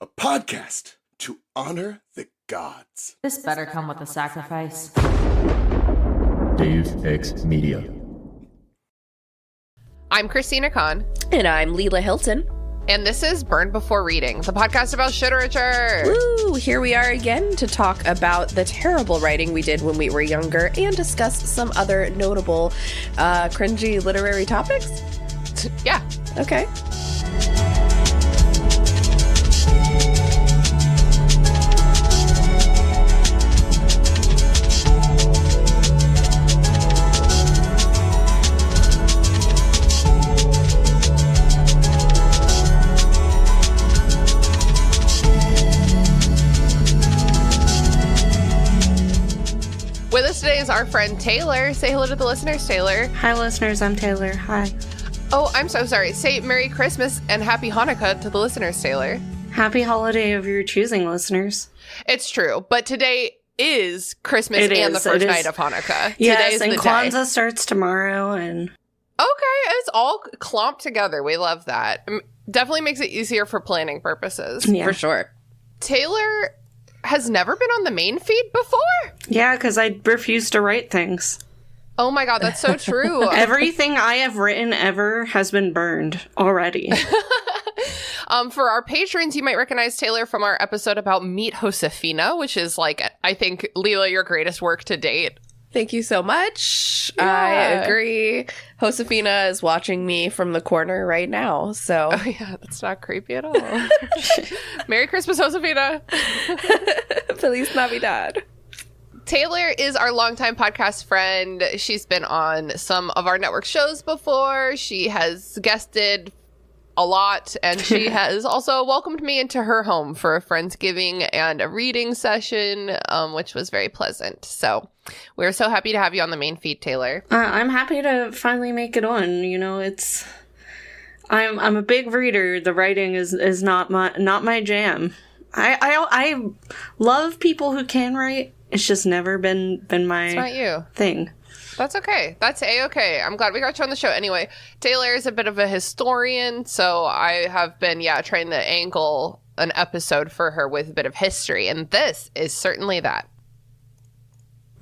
a podcast to honor the gods. This better come with a sacrifice. Dave X Media. I'm Christina Kahn. And I'm Leela Hilton. And this is Burn Before Reading, the podcast about literature. Woo! Here we are again to talk about the terrible writing we did when we were younger and discuss some other notable cringy literary topics. Yeah. Okay. With us today is our friend Taylor. Say hello to the listeners, Taylor. Hi, listeners. I'm Taylor. Hi. Oh, I'm so sorry. Say Merry Christmas and Happy Hanukkah to the listeners, Taylor. Happy holiday of your choosing, listeners. It's true, but today is Christmas and the first night of Hanukkah. Yes, Today's and the Kwanzaa day. starts tomorrow, and Okay, it's all clumped together. We love that. Definitely makes it easier for planning purposes. yeah. For sure. Taylor has never been on the main feed before? Yeah, because I refuse to write things. Oh my god, that's so true. Everything I have written ever has been burned already. For our patrons, you might recognize Taylor from our episode about Meet Josefina, which is like, I think, Leela, your greatest work to date. Thank you so much. Yeah. I agree. Josefina is watching me from the corner right now, so... Oh yeah, that's not creepy at all. Merry Christmas, Josefina. Feliz Navidad. Taylor is our longtime podcast friend. She's been on some of our network shows before. She has guested a lot, and she has also welcomed me into her home for a Friendsgiving and a reading session, which was very pleasant. So we're so happy to have you on the main feed, Taylor. I'm happy to finally make it on. You know, I'm a big reader. The writing is not my jam. I love people who can write. It's just never been my It's not you. thing. That's okay. That's A-okay. I'm glad we got you on the show. Anyway, Taylor is a bit of a historian, so I have been, trying to angle an episode for her with a bit of history, and this is certainly that.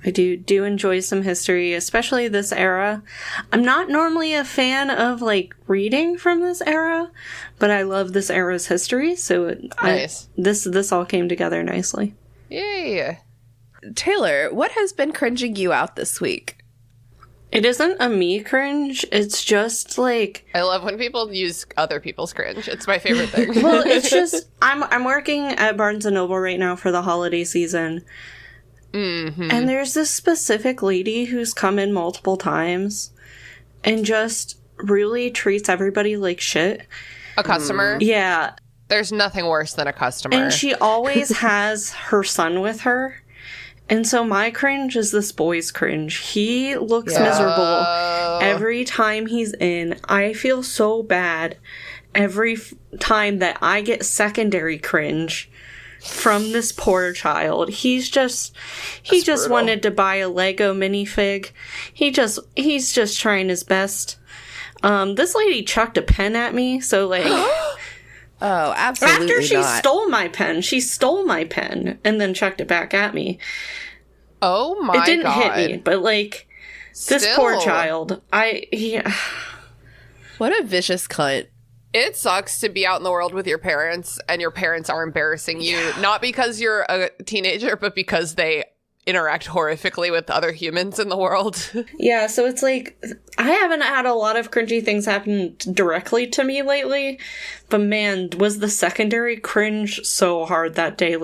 I do enjoy some history, especially this era. I'm not normally a fan of, reading from this era, but I love this era's history, so Nice. This all came together nicely. Yay. Taylor, what has been cringing you out this week? It isn't a me cringe, it's just, I love when people use other people's cringe. It's my favorite thing. well, it's just, I'm working at Barnes & Noble right now for the holiday season, Mm-hmm. and there's this specific lady who's come in multiple times and just really treats everybody like shit. A customer? Yeah, There's nothing worse than a customer. and she always has her son with her. And so my cringe is this boy's cringe. He looks miserable every time he's in. I feel so bad every time that I get secondary cringe from this poor child. He just brutal. wanted to buy a Lego minifig. He's just trying his best. This lady chucked a pen at me, so Oh, absolutely after she not. stole my pen and then chucked it back at me. Oh my god. It didn't hit me, but this poor child. What a vicious cunt. It sucks to be out in the world with your parents and your parents are embarrassing you, not because you're a teenager, but because they interact horrifically with other humans in the world. Yeah, so it's I haven't had a lot of cringy things happen directly to me lately, but man, was the secondary cringe so hard that day.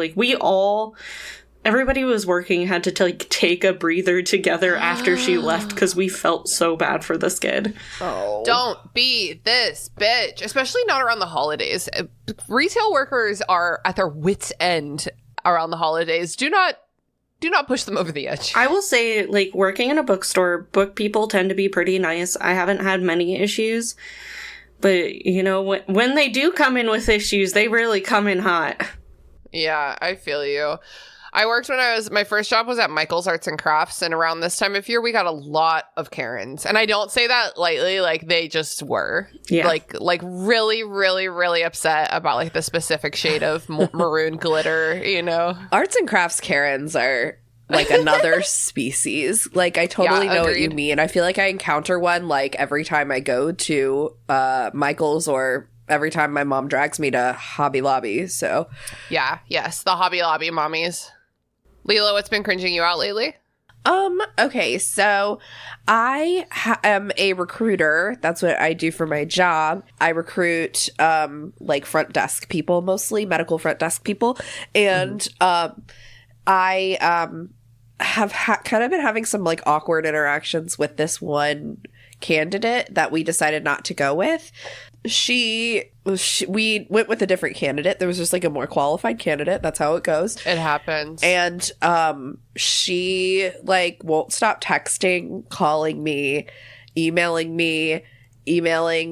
Everybody was working had to take a breather together after she left because we felt so bad for this kid. Oh. Don't be this bitch, especially not around the holidays. Retail workers are at their wits' end around the holidays. Do not push them over the edge. I will say, working in a bookstore, book people tend to be pretty nice. I haven't had many issues, but, when they do come in with issues, they really come in hot. Yeah, I feel you. I worked my first job was at Michael's Arts and Crafts, and around this time of year, we got a lot of Karens. And I don't say that lightly, like they just were. Yeah. Like really, really, really upset about like the specific shade of maroon glitter, you know? Arts and crafts Karens are like another species. Like I totally know what you mean. I feel like I encounter one like every time I go to Michael's or every time my mom drags me to Hobby Lobby. So Yes, the Hobby Lobby mommies. Leela, what's been cringing you out lately? Okay, so I am a recruiter. That's what I do for my job. I recruit like front desk people, mostly medical front desk people, and I have kind of been having some like awkward interactions with this one candidate that we decided not to go with. We went with a different candidate. There was just like a more qualified candidate. That's how it goes. It happens. And she like won't stop texting, calling me, emailing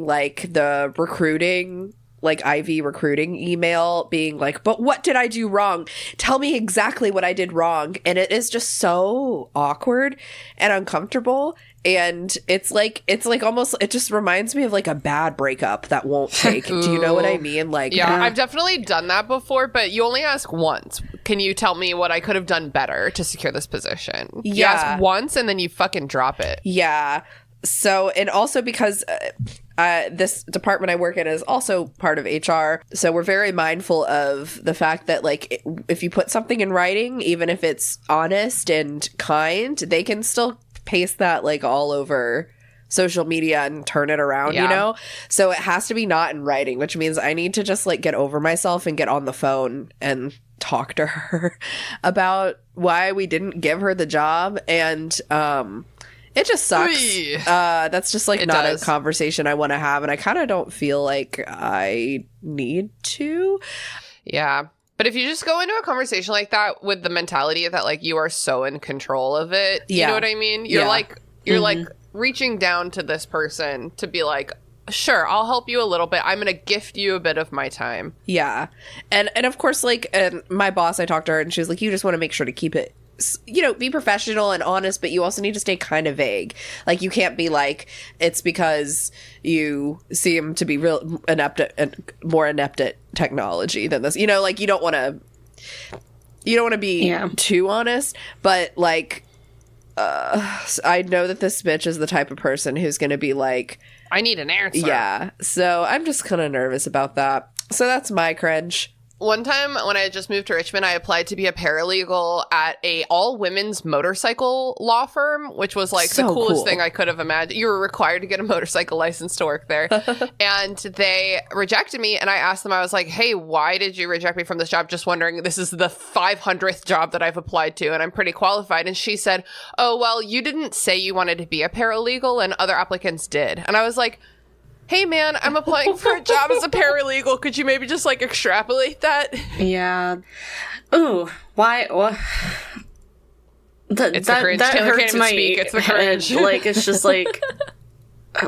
like the recruiting, like IV recruiting email, being like, but what did I do wrong? Tell me exactly what I did wrong. And it is just so awkward and uncomfortable. And it's like almost, it just reminds me of like a bad breakup that won't take. Do you know what I mean? Like, yeah, I've definitely done that before, but you only ask once. Can you tell me what I could have done better to secure this position? Yeah. You ask once and then you fucking drop it. Yeah. So, and also because this department I work in is also part of HR. So we're very mindful of the fact that like if you put something in writing, even if it's honest and kind, they can still paste that like all over social media and turn it around, you know? So it has to be not in writing, which means I need to just like get over myself and get on the phone and talk to her about why we didn't give her the job. And it just sucks. That's just like not a conversation I want to have, and I kind of don't feel like I need to. Yeah. But if you just go into a conversation like that with the mentality that like you are so in control of it, you know what I mean? You're like reaching down to this person to be like, sure, I'll help you a little bit. I'm going to gift you a bit of my time. Yeah. And of course, like, and my boss, I talked to her and she was like, you just want to make sure to keep it, you know, be professional and honest, but you also need to stay kind of vague. Like, you can't be like, it's because you seem to be real more inept at technology than this. You know, like, you don't want to be too honest, but like, I know that this bitch is the type of person who's going to be like, I need an answer. Yeah. So I'm just kind of nervous about that. So that's my cringe. One time when I had just moved to Richmond, I applied to be a paralegal at a all-women's motorcycle law firm, which was like the coolest thing I could have imagined. You were required to get a motorcycle license to work there. And they rejected me. And I asked them, I was like, hey, why did you reject me from this job? Just wondering, this is the 500th job that I've applied to, and I'm pretty qualified. And she said, oh, well, you didn't say you wanted to be a paralegal, and other applicants did. And I was like, hey, man, I'm applying for a job as a paralegal. Could you maybe just, like, extrapolate that? Yeah. Ooh, why? It's the cringe. That Taylor hurts can't even my speak. It's the cringe. head. Like, it's just like,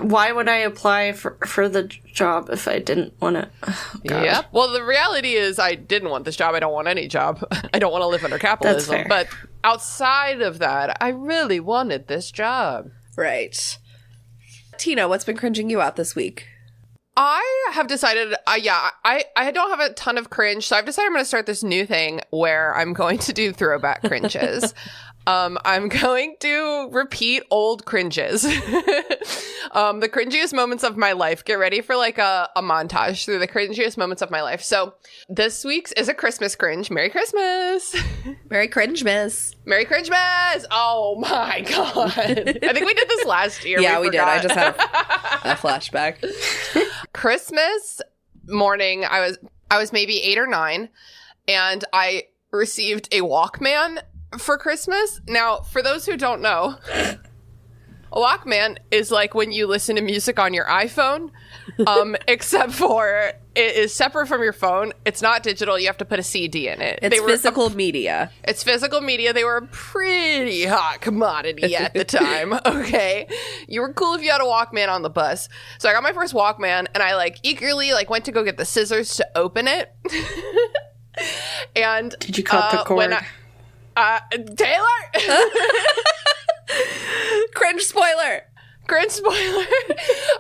why would I apply for the job if I didn't want to? Oh, yeah. Well, the reality is I didn't want this job. I don't want any job. I don't want to live under capitalism. That's fair. But outside of that, I really wanted this job. Right. Tina, what's been cringing you out this week? I have decided, I don't have a ton of cringe, so I've decided I'm going to start this new thing where I'm going to do throwback cringes. I'm going to repeat old cringes. The cringiest moments of my life. Get ready for like a montage through the cringiest moments of my life. So this week's is a Christmas cringe. Merry Christmas. Merry Cringemas. Merry Cringemas. Oh my God. I think we did this last year. Yeah, we did. I just had a flashback. Christmas morning, I was maybe 8 or 9, and I received a Walkman for Christmas. Now, for those who don't know, a Walkman is like when you listen to music on your iPhone, except for it is separate from your phone. It's not digital. You have to put a CD in it. It's physical media. It's physical media. They were a pretty hot commodity at the time. Okay. You were cool if you had a Walkman on the bus. So I got my first Walkman, and I like eagerly like went to go get the scissors to open it. And did you cut the cord? Taylor? Cringe spoiler. Cringe spoiler.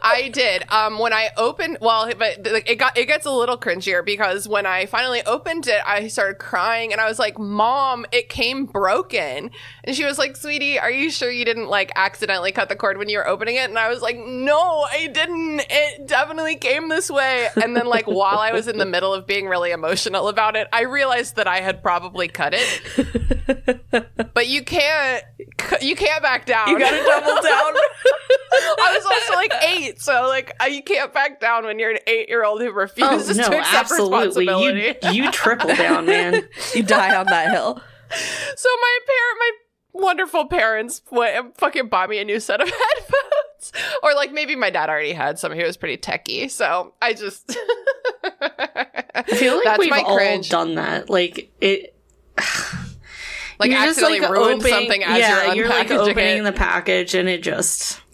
I did. When I opened, but it gets a little cringier because when I finally opened it, I started crying and I was like, "Mom, it came broken." And she was like, "Sweetie, are you sure you didn't like accidentally cut the cord when you were opening it?" And I was like, "No, I didn't. It definitely came this way." And then like while I was in the middle of being really emotional about it, I realized that I had probably cut it. But you can't back down. You gotta double down. I was also like 8, so like you can't back down when you're an 8-year-old who refuses to accept responsibility. You triple down, man. You die on that hill. So my wonderful parents fucking bought me a new set of headphones, or like maybe my dad already had some. He was pretty techie, so I just I feel like we've all done that. Like it. Like you're accidentally just, like, ruined something as you're like opening it. the package and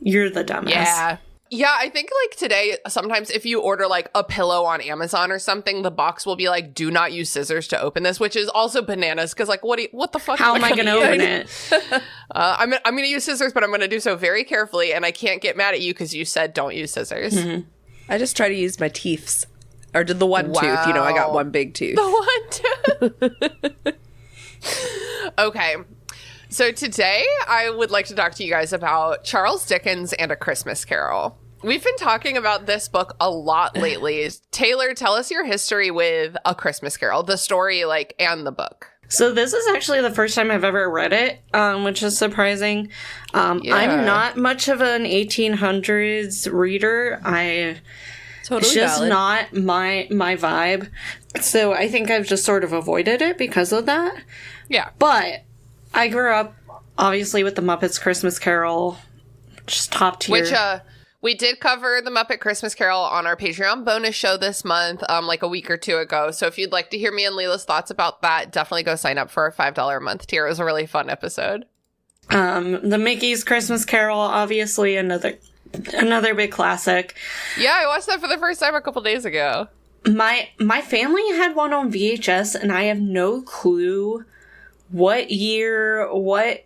you're the dumbass. Yeah, I think like today, sometimes if you order like a pillow on Amazon or something, the box will be like, "Do not use scissors to open this," which is also bananas because like, what the fuck? How am I going to open it? I'm going to use scissors, but I'm going to do so very carefully, and I can't get mad at you because you said don't use scissors. Mm-hmm. I just try to use my teeths, or did the one tooth. You know, I got one big tooth. The one tooth. Okay. So today I would like to talk to you guys about Charles Dickens and A Christmas Carol. We've been talking about this book a lot lately. Taylor, tell us your history with A Christmas Carol, the story, like, and the book. So this is actually the first time I've ever read it, which is surprising. I'm not much of an 1800s reader. It's just valid. not my vibe. So I think I've just sort of avoided it because of that. Yeah. But I grew up, obviously, with the Muppets Christmas Carol, just top tier. Which, we did cover the Muppet Christmas Carol on our Patreon bonus show this month, like a week or two ago. So if you'd like to hear me and Leela's thoughts about that, definitely go sign up for our $5 a month tier. It was a really fun episode. The Mickey's Christmas Carol, obviously, another big classic. Yeah, I watched that for the first time a couple days ago. My family had one on VHS, and I have no clue what year, what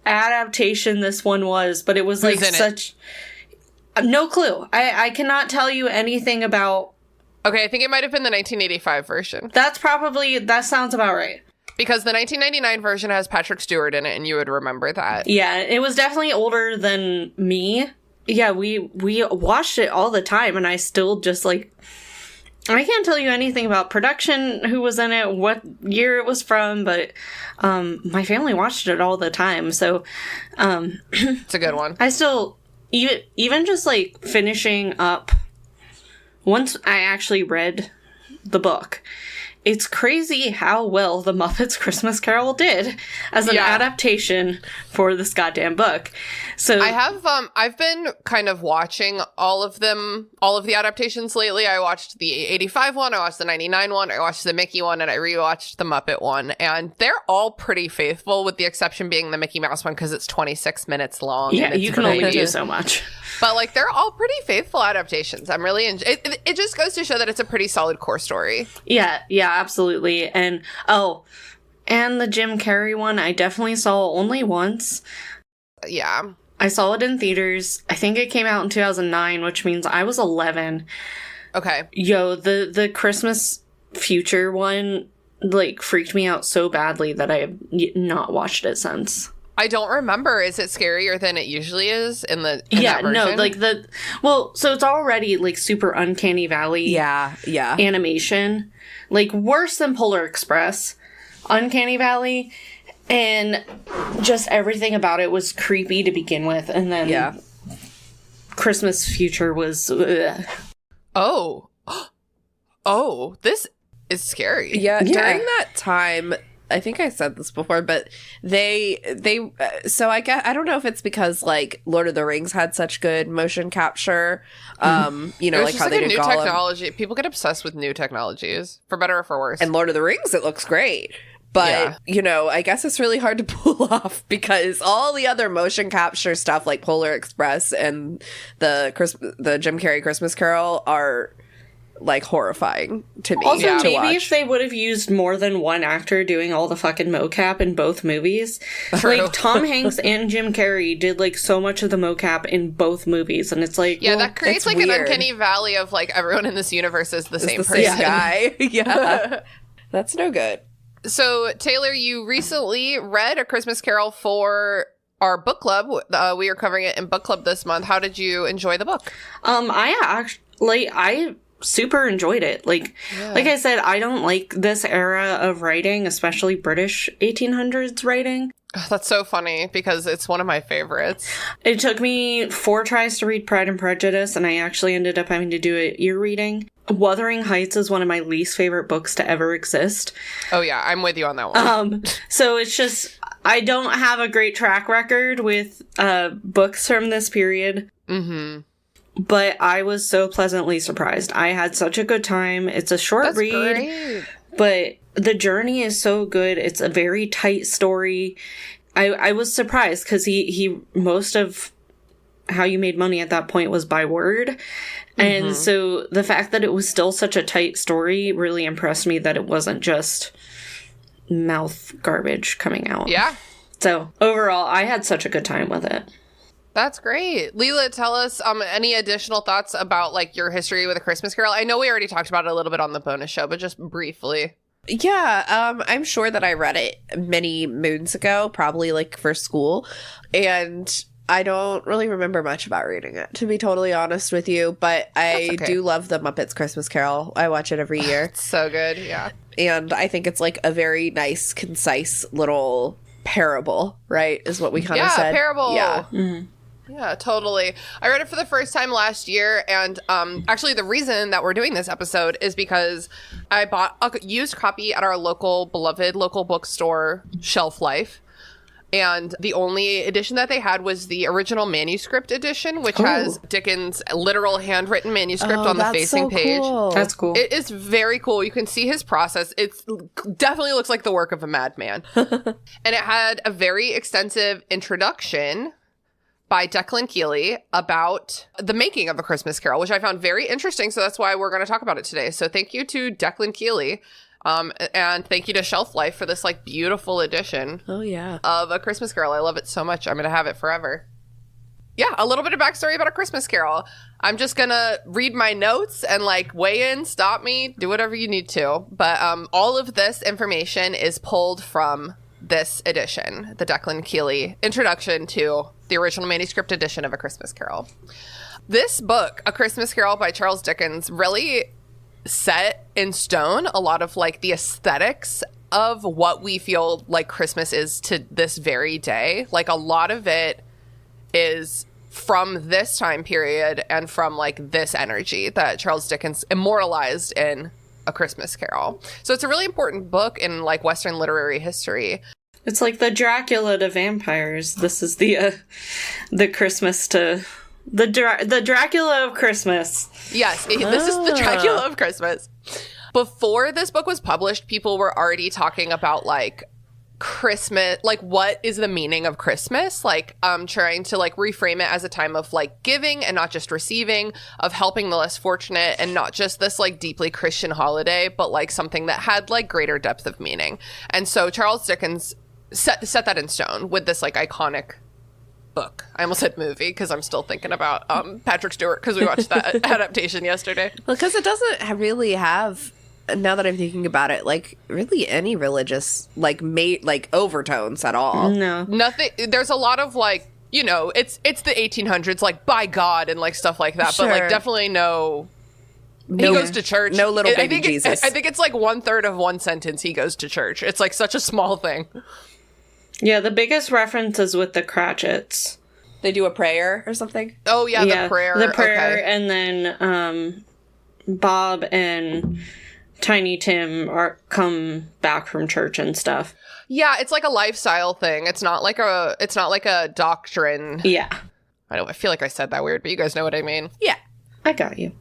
adaptation this one was, but it was like such... No clue. I cannot tell you anything about... Okay, I think it might have been the 1985 version. That sounds about right. Because the 1999 version has Patrick Stewart in it, and you would remember that. Yeah, it was definitely older than me. Yeah, we watched it all the time, and I still just, like... I can't tell you anything about production, who was in it, what year it was from, but my family watched it all the time, so... It's a good one. I still... Even just, like, finishing up... Once I actually read the book... It's crazy how well the Muppets Christmas Carol did as an adaptation for this goddamn book. So I've been kind of watching all of the adaptations lately. I watched the 85 one, I watched the 99 one, I watched the Mickey one, and I rewatched the Muppet one. And they're all pretty faithful, with the exception being the Mickey Mouse one because it's 26 minutes long. Yeah, you can only do so much. But like they're all pretty faithful adaptations. I'm really it just goes to show that it's a pretty solid core story. Yeah, absolutely. And the Jim Carrey one I definitely saw only once. Yeah. I saw it in theaters. I think it came out in 2009, which means I was 11. Okay. Yo, the Christmas Future one like freaked me out so badly that I have not watched it since. I don't remember. Is it scarier than it usually is in that no, like so it's already like super Uncanny Valley animation. Like worse than Polar Express, Uncanny Valley, and just everything about it was creepy to begin with, and then Christmas Future was Oh, this is scary. Yeah, during that time, I think I said this before, but they so I don't know if it's because like Lord of the Rings had such good motion capture, you know, like how they did new Gollum. Technology. People get obsessed with new technologies, for better or for worse. And Lord of the Rings, it looks great. But, you know, I guess it's really hard to pull off because all the other motion capture stuff like Polar Express and the Jim Carrey Christmas Carol are like horrifying to me Also, to maybe watch. if they would have used more than one actor doing all the fucking mocap in both movies. True. Like, Tom Hanks and Jim Carrey did, like, so much of the mocap in both movies, and it's like, Yeah, well, that creates it's like an weird. uncanny valley of like everyone in this universe is the same It's the person. same guy. Yeah. That's no good. So, Taylor, you recently read A Christmas Carol for our book club. We are covering it in book club this month. How did you enjoy the book? I super enjoyed it. Like I said, I don't like this era of writing, especially British 1800s writing. Oh, that's so funny because it's one of my favorites. It took me 4 tries to read Pride and Prejudice, and I actually ended up having to do it ear reading. Wuthering Heights is one of my least favorite books to ever exist. Oh, yeah, I'm with you on that one. So it's just, I don't have a great track record with books from this period. Mm-hmm. But I was so pleasantly surprised. I had such a good time. It's a short That's read, great. but the journey is so good. It's a very tight story. I was surprised because he most of how you made money at that point was by word. And so the fact that it was still such a tight story really impressed me, that it wasn't just mouth garbage coming out. Yeah. So overall, I had such a good time with it. That's great. Leela, tell us any additional thoughts about like your history with A Christmas Carol. I know we already talked about it a little bit on the bonus show, but just briefly. Yeah, I'm sure that I read it many moons ago, probably like for school, and I don't really remember much about reading it, to be totally honest with you, but I okay. do love The Muppets Christmas Carol. I watch it every year, So good, yeah. and I think it's like a very nice, concise little parable, right, is what we kind of said. Parable. Yeah. Yeah, totally. I read it for the first time last year, and actually the reason that we're doing this episode is because I bought a used copy at our beloved local bookstore, Shelf Life, and the only edition that they had was the original manuscript edition, which has Dickens' literal handwritten manuscript on the facing page. Cool. That's cool. It is very cool. You can see his process. It definitely looks like the work of a madman. And it had a very extensive introduction by Declan Keeley about the making of A Christmas Carol, which I found very interesting. So that's why we're going to talk about it today. So thank you to Declan Keeley. And thank you to Shelf Life for this like beautiful edition of A Christmas Carol. I love it so much. I'm going to have it forever. Yeah, a little bit of backstory about A Christmas Carol. I'm just going to read my notes and like weigh in, stop me, do whatever you need to. But all of this information is pulled from this edition, the Declan Keeley introduction to the original manuscript edition of A Christmas Carol. This book, A Christmas Carol by Charles Dickens, really set in stone a lot of like the aesthetics of what we feel like Christmas is to this very day. Like a lot of it is from this time period and from like this energy that Charles Dickens immortalized in A Christmas Carol. So it's a really important book in like Western literary history. It's like the Dracula to vampires. This is the Christmas to the Dracula of Christmas. Yes, this is the Dracula of Christmas. Before this book was published, people were already talking about like Christmas, like what is the meaning of Christmas? Like trying to like reframe it as a time of like giving and not just receiving, of helping the less fortunate, and not just this like deeply Christian holiday, but like something that had like greater depth of meaning. And so Charles Dickens set that in stone with this like iconic book. I almost said movie because I'm still thinking about Patrick Stewart because we watched that adaptation yesterday. Well, because it doesn't really have, now that I'm thinking about it, like really any religious like overtones at all. No. Nothing. There's a lot of like, you know, it's the 1800s, like by God and like stuff like that, but like Sure. definitely no. He goes to church. No little I baby think Jesus. I think it's like 1/3 of one sentence. He goes to church. It's like such a small thing. Yeah, the biggest reference is with the Cratchits. They do a prayer or something. Oh yeah, the prayer. The prayer, Okay. and then Bob and Tiny Tim come back from church and stuff. Yeah, it's like a lifestyle thing. It's not like a doctrine. Yeah, I feel like I said that weird, but you guys know what I mean. Yeah. I got you.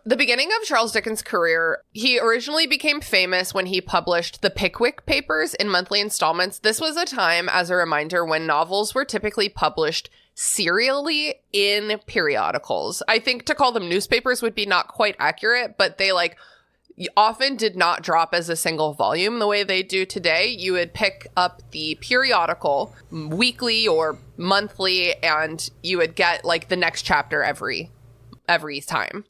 The beginning of Charles Dickens' career, he originally became famous when he published the Pickwick Papers in monthly installments. This was a time, as a reminder, when novels were typically published serially in periodicals. I think to call them newspapers would be not quite accurate, but they like often did not drop as a single volume the way they do today. You would pick up the periodical weekly or monthly, and you would get like the next chapter every time.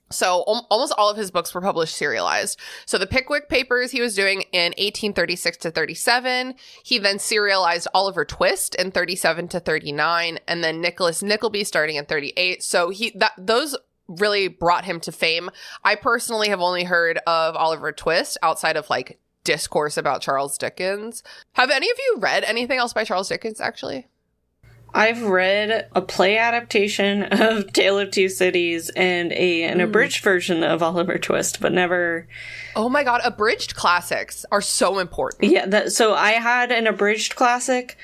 So almost all of his books were published serialized. So the Pickwick Papers he was doing in 1836 to 37. He then serialized Oliver Twist in 37 to 39, and then Nicholas Nickleby starting in 38. So those really brought him to fame. I personally have only heard of Oliver Twist outside of like discourse about Charles Dickens. Have any of you read anything else by Charles Dickens, actually? I've read a play adaptation of Tale of Two Cities and an abridged version of Oliver Twist, but never... Oh my god, abridged classics are so important. Yeah, so I had an abridged classic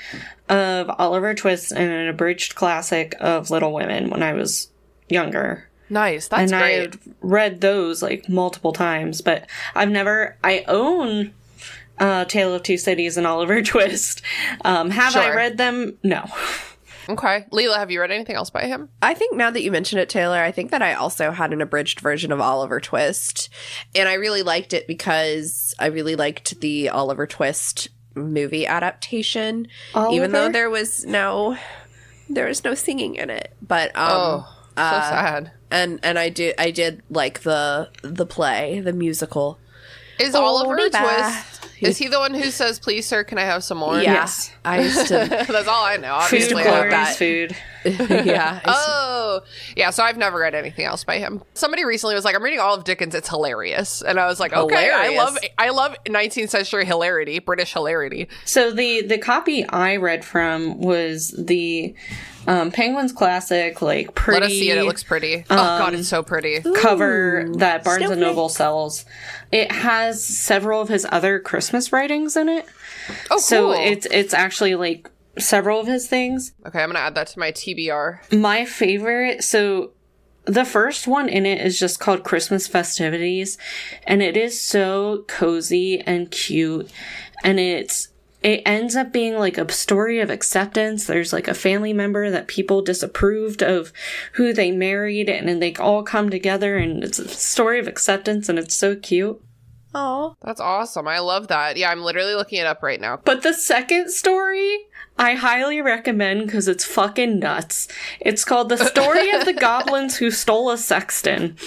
of Oliver Twist and an abridged classic of Little Women when I was younger. Nice, that's and great. And I read those like multiple times, but I own Tale of Two Cities and Oliver Twist. Have I read them? No. Okay. Leela, have you read anything else by him? I think now that you mention it, Taylor, I think that I also had an abridged version of Oliver Twist. And I really liked it because I really liked the Oliver Twist movie adaptation. Even though there was no singing in it. But so sad. And I did like the play, the musical. Is Oliver Twist... Is he the one who says, "Please, sir, can I have some more"? Yeah. Yes. I used to... That's all I know. Obviously, food, I have that. Food. Yeah. Oh, yeah. So I've never read anything else by him. Somebody recently was like, "I'm reading all of Dickens. It's hilarious," and I was like, "Okay, Hilarious. I love 19th century hilarity, British hilarity." So the copy I read from was the Penguin's classic, like pretty. Let us see it. It looks pretty. Oh god, it's so pretty. Cover that Barnes and snowflake. Noble sells. It has several of his other Christmas writings in it. Oh, cool. So it's actually like several of his things. Okay, I'm gonna add that to my TBR. My favorite, so the first one in it is just called Christmas Festivities, and it is so cozy and cute, and it ends up being like a story of acceptance. There's like a family member that people disapproved of who they married, and then they all come together, and it's a story of acceptance, and it's so cute. Oh, That's awesome. I love that. Yeah, I'm literally looking it up right now. But the second story, I highly recommend because it's fucking nuts. It's called The Story of the Goblins Who Stole a Sexton.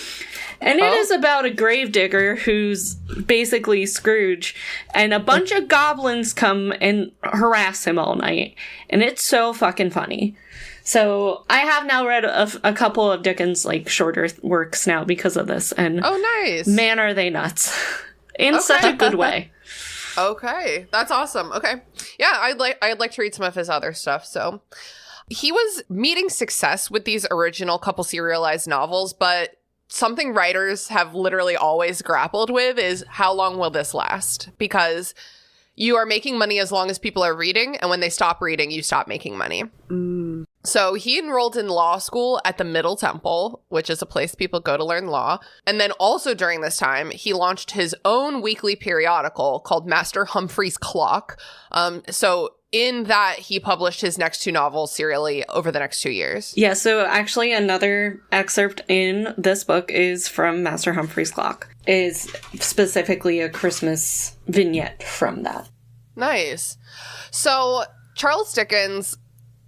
And it is about a gravedigger who's basically Scrooge, and a bunch of goblins come and harass him all night. And it's so fucking funny. So I have now read a couple of Dickens' like shorter works now because of this. And Oh, nice. man, are they nuts. In such a good way. Okay, that's awesome. Okay, yeah, I'd like to read some of his other stuff. So he was meeting success with these original couple serialized novels, but something writers have literally always grappled with is how long will this last? Because you are making money as long as people are reading, and when they stop reading, you stop making money. So he enrolled in law school at the Middle Temple, which is a place people go to learn law. And then also during this time, he launched his own weekly periodical called Master Humphrey's Clock. So in that, he published his next two novels serially over the next 2 years. Yeah, so actually another excerpt in this book is from Master Humphrey's Clock. Is specifically a Christmas vignette from that. Nice. So Charles Dickens,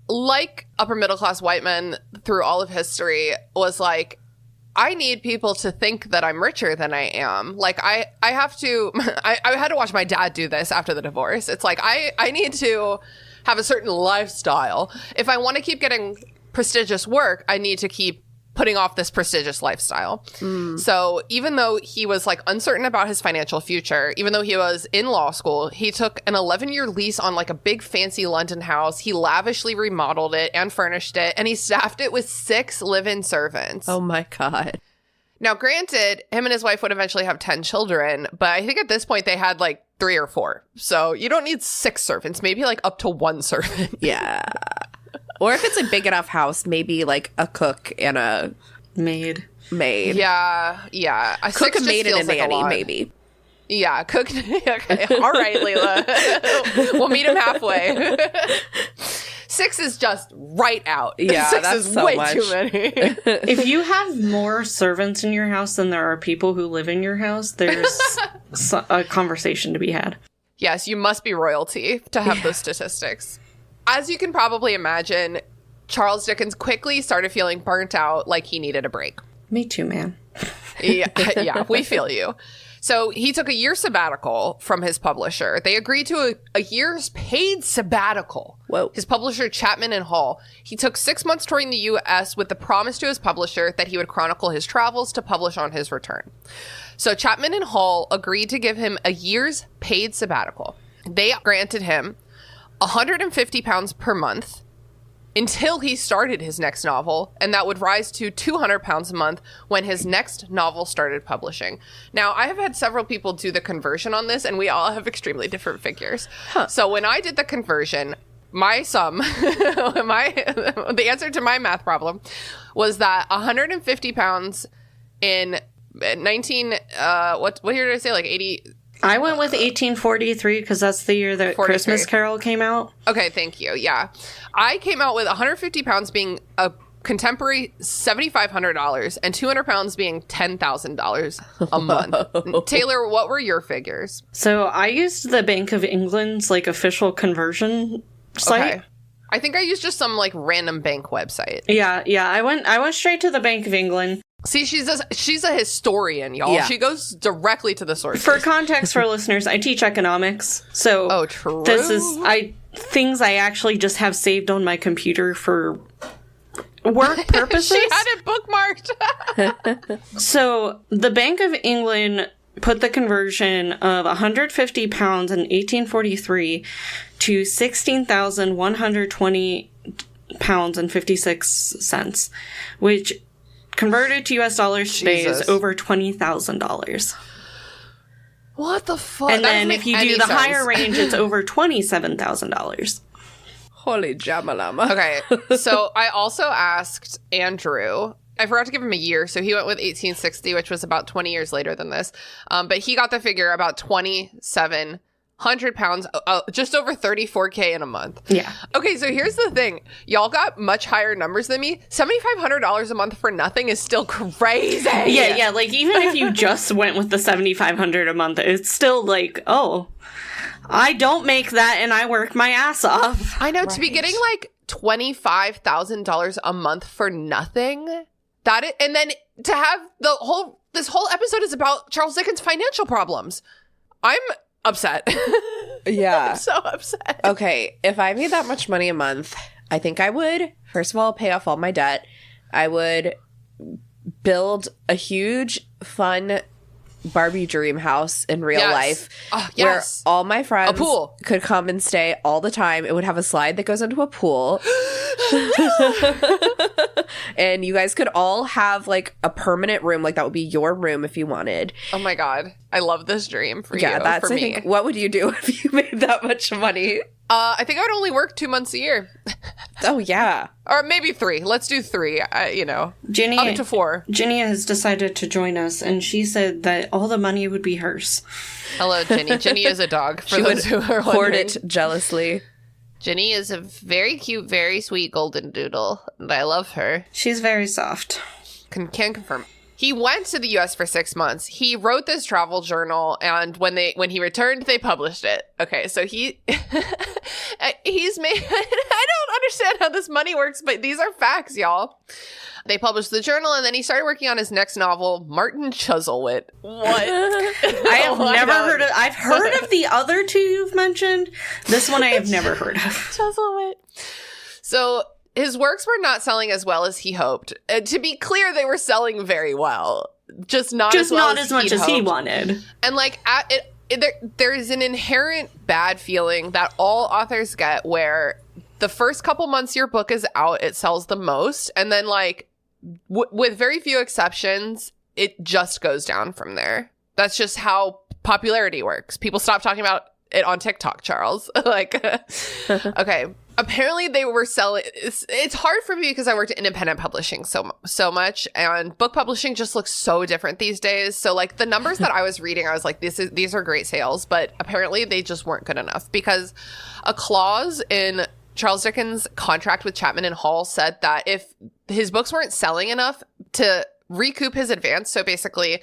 like upper middle class white men through all of history, was like, I need people to think that I'm richer than I am. Like, I have to, I had to watch my dad do this after the divorce. It's like, I need to have a certain lifestyle. If I want to keep getting prestigious work, I need to keep putting off this prestigious lifestyle. So even though he was like uncertain about his financial future, even though he was in law school, he took an 11-year lease on like a big fancy London house. He lavishly remodeled it and furnished it, and he staffed it with 6 live-in servants. oh my God. Now, granted, him and his wife would eventually have 10 children, but I think at this point they had like 3 or 4. So you don't need 6 servants, maybe like up to 1 servant. Yeah. Or if it's a big enough house, maybe like a cook and a Maid. maid. Yeah. Cook, Six a just maid, and a feels like nanny, lot. maybe. Yeah, cook. Okay, all right, Layla. We'll meet him halfway. 6 is just right out. Yeah, 6 that's is so way much. too many. If you have more servants in your house than there are people who live in your house, there's a conversation to be had. Yes, you must be royalty to have those statistics. As you can probably imagine, Charles Dickens quickly started feeling burnt out, like he needed a break. Me too, man. Yeah, we feel you. So he took a year sabbatical from his publisher. They agreed to a year's paid sabbatical. Whoa. His publisher, Chapman and Hall. He took 6 months touring the U.S. with the promise to his publisher that he would chronicle his travels to publish on his return. So Chapman and Hall agreed to give him a year's paid sabbatical. They granted him £150 per month until he started his next novel, and that would rise to £200 a month when his next novel started publishing. Now, I have had several people do the conversion on this, and we all have extremely different figures. So when I did the conversion, my sum, the answer to my math problem was that £150 in 19, what year did I say, like 80... I went with 1843 because that's the year that 43. Christmas Carol came out. Okay, thank you. Yeah. I came out with £150 being a contemporary $7,500 and £200 being $10,000 a month. Taylor, what were your figures? So I used the Bank of England's like official conversion site. Okay. I think I used just some like random bank website. Yeah. I went straight to the Bank of England. See, she's a historian, y'all. Yeah. She goes directly to the sources. For context for listeners, I teach economics. So Oh, true. this is things I actually just have saved on my computer for work purposes. She had it bookmarked. So the Bank of England put the conversion of £150 in 1843 to £16,120 and 56 cents, which converted to US dollars today Jesus. is over $20,000. What the fuck? And That then doesn't if you make do any the sense. higher range, it's over $27,000. Holy jamalama. Okay, so I also asked Andrew. I forgot to give him a year, so he went with 1860, which was about 20 years later than this. But he got the figure about £2,700, just over $34K in a month. Yeah. Okay, so here's the thing. Y'all got much higher numbers than me. $7,500 a month for nothing is still crazy. Yeah, like even if you just went with the $7,500 a month, it's still like, oh, I don't make that and I work my ass off. I know, to be getting like $25,000 a month for nothing. And then to have this whole episode is about Charles Dickens' financial problems. I'm upset. Yeah. I'm so upset. Okay, if I made that much money a month, I think I would, first of all, pay off all my debt. I would build a huge, fun Barbie dream house in real Yes. life Yes. where all my friends A pool. could come and stay all the time. It would have a slide that goes into a pool. And you guys could all have like a permanent room. Like that would be your room if you wanted. Oh my God. I love this dream for Yeah, you. that's, for I me. think, what would you do if you made that much money? I think I would only work 2 months a year. Oh, yeah. Or maybe 3. Let's do 3. Up to 4. Ginny has decided to join us, and she said that all the money would be hers. Hello, Ginny. Ginny is a dog, for She would those who are hoard wondering. it jealously. Ginny is a very cute, very sweet golden doodle, and I love her. She's very soft. Can confirm. He went to the U.S. for 6 months. He wrote this travel journal, and when he returned, they published it. Okay, so he's made. I don't understand how this money works, but these are facts, y'all. They published the journal, and then he started working on his next novel, Martin Chuzzlewit. What? I have never heard of. I've heard of the other two you've mentioned. This one I have never heard of. Chuzzlewit. So his works were not selling as well as he hoped. To be clear, they were selling very well, just not as well as much as he hoped. wanted. And like there is an inherent bad feeling that all authors get where the first couple months your book is out, it sells the most, and then like with very few exceptions, it just goes down from there. That's just how popularity works. People stop talking about it on TikTok, Charles. Okay. Apparently they were selling. It's hard for me because I worked in independent publishing so much, and book publishing just looks so different these days. So like the numbers that I was reading, I was like, these are great sales, but apparently they just weren't good enough because a clause in Charles Dickens' contract with Chapman and Hall said that if his books weren't selling enough to recoup his advance, so basically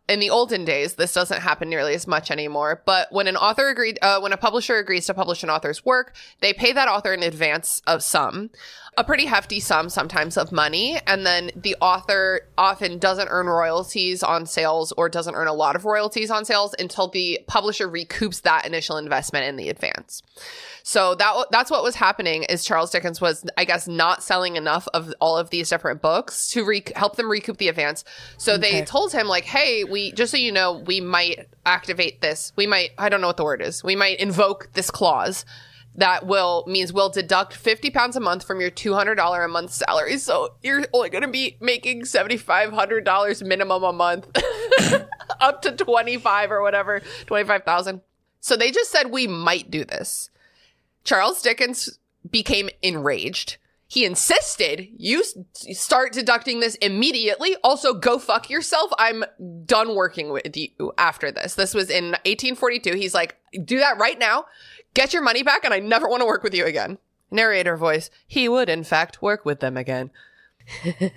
in the olden days, this doesn't happen nearly as much anymore, but when when a publisher agrees to publish an author's work, they pay that author in advance of a pretty hefty sum sometimes of money, and then the author often doesn't earn royalties on sales or doesn't earn a lot of royalties on sales until the publisher recoups that initial investment in the advance. So that's what was happening is Charles Dickens was, I guess, not selling enough of all of these different books to help them recoup the advance. So they told him, like, hey, just so you know, we might activate this. We might, I don't know what the word is. We might invoke this clause that means we'll deduct £50 a month from your $200 a month salary. So you're only going to be making $7,500 minimum a month, up to 25 or whatever, 25,000. So they just said we might do this. Charles Dickens became enraged. He insisted, you start deducting this immediately. Also, go fuck yourself. I'm done working with you after this. This was in 1842. He's like, do that right now. Get your money back, and I never want to work with you again. Narrator voice, he would, in fact, work with them again.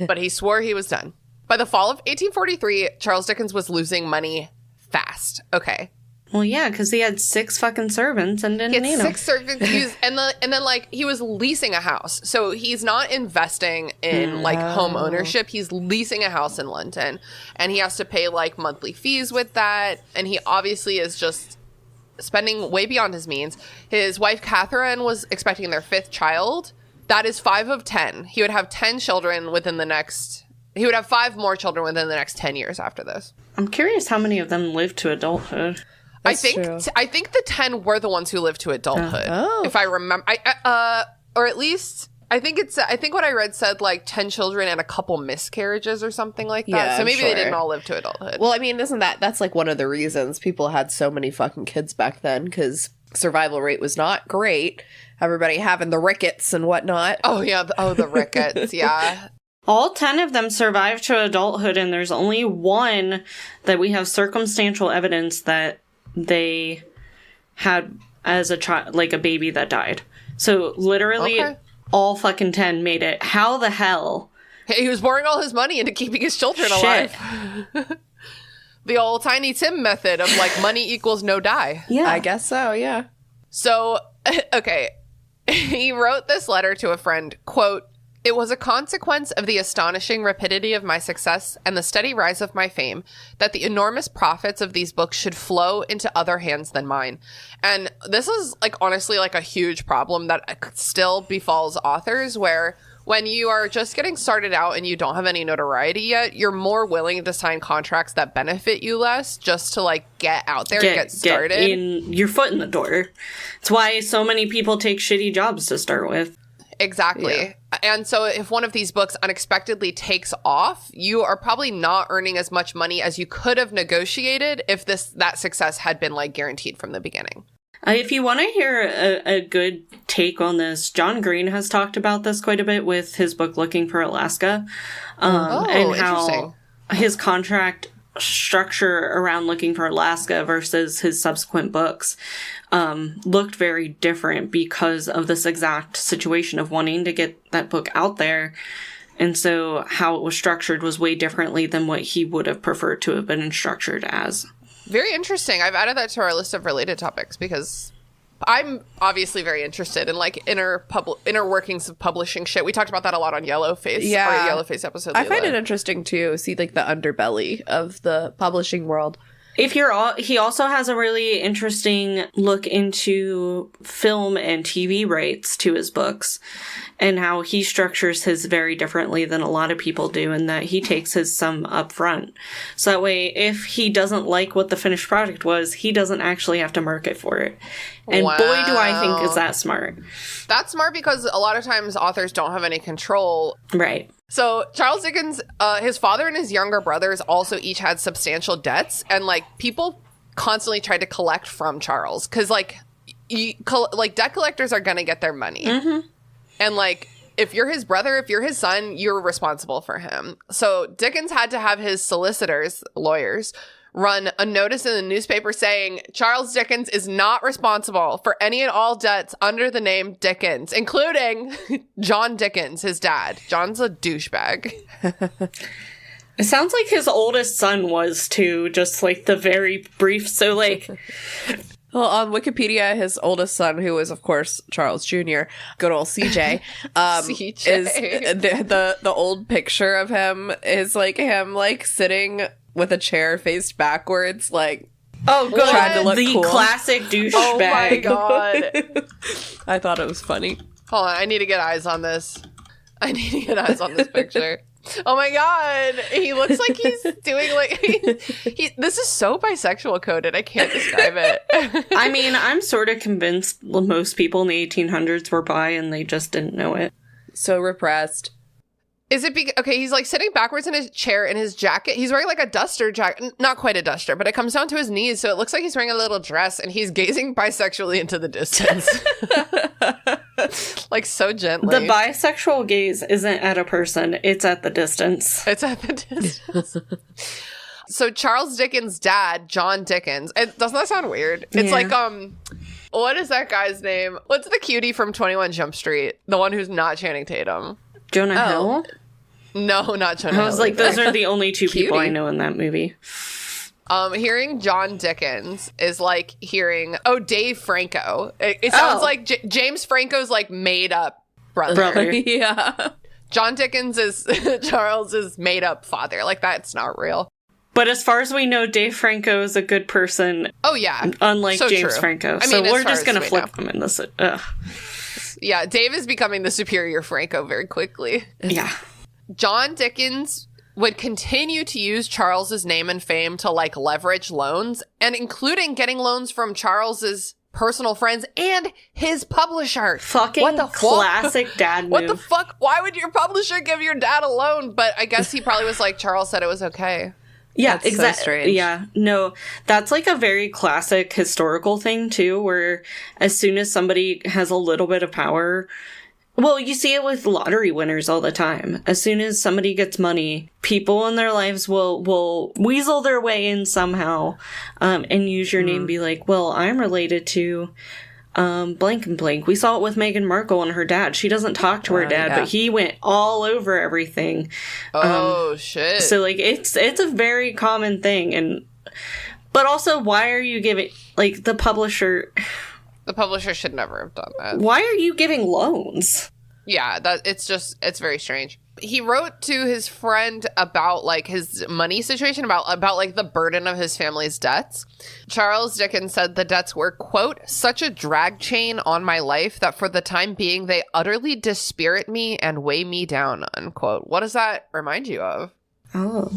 But he swore he was done. By the fall of 1843, Charles Dickens was losing money fast. Okay. Well, yeah, because he had 6 fucking servants and didn't need them. 6 servants, and then like he was leasing a house, so he's not investing in like home ownership. He's leasing a house in London, and he has to pay like monthly fees with that. And he obviously is just spending way beyond his means. His wife Catherine was expecting their 5th child. That is 5 of 10. He would have 10 children within the next. He would have 5 more children within the next 10 years after this. I'm curious how many of them lived to adulthood. I think the 10 were the ones who lived to adulthood. If I remember, or at least I think what I read said like 10 children and a couple miscarriages or something like that. Yeah, so maybe they sure. didn't all live to adulthood. Well, I mean, that's like one of the reasons people had so many fucking kids back then, because survival rate was not great. Everybody having the rickets and whatnot. Oh yeah, the rickets, yeah. All 10 of them survived to adulthood, and there's only one that we have circumstantial evidence that they had as a child, like a baby that died. So literally all fucking 10 made it. How the hell? He was pouring all his money into keeping his children alive. The old Tiny Tim method of like money equals no die. Yeah, I guess so. Yeah. So, okay. He wrote this letter to a friend, quote, "It was a consequence of the astonishing rapidity of my success and the steady rise of my fame that the enormous profits of these books should flow into other hands than mine." And this is like honestly like a huge problem that still befalls authors, where when you are just getting started out and you don't have any notoriety yet, you're more willing to sign contracts that benefit you less just to like get out there and get started. Get in your foot in the door. It's why so many people take shitty jobs to start with. Exactly. Yeah. And so if one of these books unexpectedly takes off, you are probably not earning as much money as you could have negotiated if that success had been like guaranteed from the beginning. If you want to hear a good take on this, John Green has talked about this quite a bit with his book Looking for Alaska, and how his contract structure around Looking for Alaska versus his subsequent books looked very different because of this exact situation of wanting to get that book out there. And so how it was structured was way differently than what he would have preferred to have been structured as. Very interesting. I've added that to our list of related topics because I'm obviously very interested in like inner workings of publishing shit. We talked about that a lot on Yellowface. Yeah. Our Yellowface episode. I find it interesting too, see like the underbelly of the publishing world. He also has a really interesting look into film and TV rights to his books and how he structures his very differently than a lot of people do, and that he takes his sum up front. So that way, if he doesn't like what the finished product was, he doesn't actually have to market for it. And boy, do I think is that smart. That's smart because a lot of times authors don't have any control. Right. So Charles Dickens, his father and his younger brothers also each had substantial debts, and like people constantly tried to collect from Charles because like debt collectors are gonna get their money, and like if you're his brother, if you're his son, you're responsible for him. So Dickens had to have his lawyers, run a notice in the newspaper saying Charles Dickens is not responsible for any and all debts under the name Dickens, including John Dickens, his dad. John's a douchebag. It sounds like his oldest son was too, just like the very brief. So like, well, on Wikipedia, his oldest son, who is of course Charles Jr., good old CJ, CJ. is the old picture of him is like him like sitting with a chair faced backwards, like oh god, trying to look the cool. Classic douchebag. Oh my god. I thought it was funny. Hold on, I need to get eyes on this. I need to get eyes on this picture. Oh my god, he looks like he's doing like this is so bisexual coded. I can't describe it. I mean, I'm sort of convinced most people in the 1800s were bi and they just didn't know it. So repressed. Is it okay, he's like sitting backwards in his chair in his jacket. He's wearing like a duster jacket. Not quite a duster, but it comes down to his knees, so it looks like he's wearing a little dress and he's gazing bisexually into the distance. Like so gently. The bisexual gaze isn't at a person, it's at the distance. It's at the distance. So Charles Dickens' dad, John Dickens, doesn't that sound weird? It's like, what is that guy's name? What's the cutie from 21 Jump Street? The one who's not Channing Tatum. Jonah Hill? No, not Jonah Hill. I was like, those are the only two people I Cutie. know in that movie. Hearing John Dickens is like hearing, Dave Franco. It sounds like James Franco's like made up brother. Yeah. John Dickens is Charles's made up father. Like that's not real. But as far as we know, Dave Franco is a good person. Oh yeah, unlike so James true. Franco. I So mean, we're as far just as gonna we flip know. them in this. Ugh. Yeah, Dave is becoming the superior Franco very quickly. Yeah. John Dickens would continue to use Charles's name and fame to like leverage loans, and including getting loans from Charles's personal friends and his publisher. Fucking what the classic dad move. What the fuck? Why would your publisher give your dad a loan? But I guess he probably was like, Charles said it was okay. Yeah, That's so exactly. strange. Yeah, no, that's like a very classic historical thing too, where as soon as somebody has a little bit of power, well, you see it with lottery winners all the time. As soon as somebody gets money, people in their lives will weasel their way in somehow, and use your name. Be like, well, I'm related to blank and blank. We saw it with Meghan Markle and her dad. She doesn't talk to her dad, but he went all over everything. Oh shit. So like it's a very common thing, but also why are you giving like the publisher should never have done that. why are you giving loans? Yeah, it's very strange. He wrote to his friend about like his money situation, about like the burden of his family's debts. Charles Dickens said the debts were, quote, such a drag chain on my life that for the time being they utterly dispirit me and weigh me down, unquote. What does that remind you of? Oh,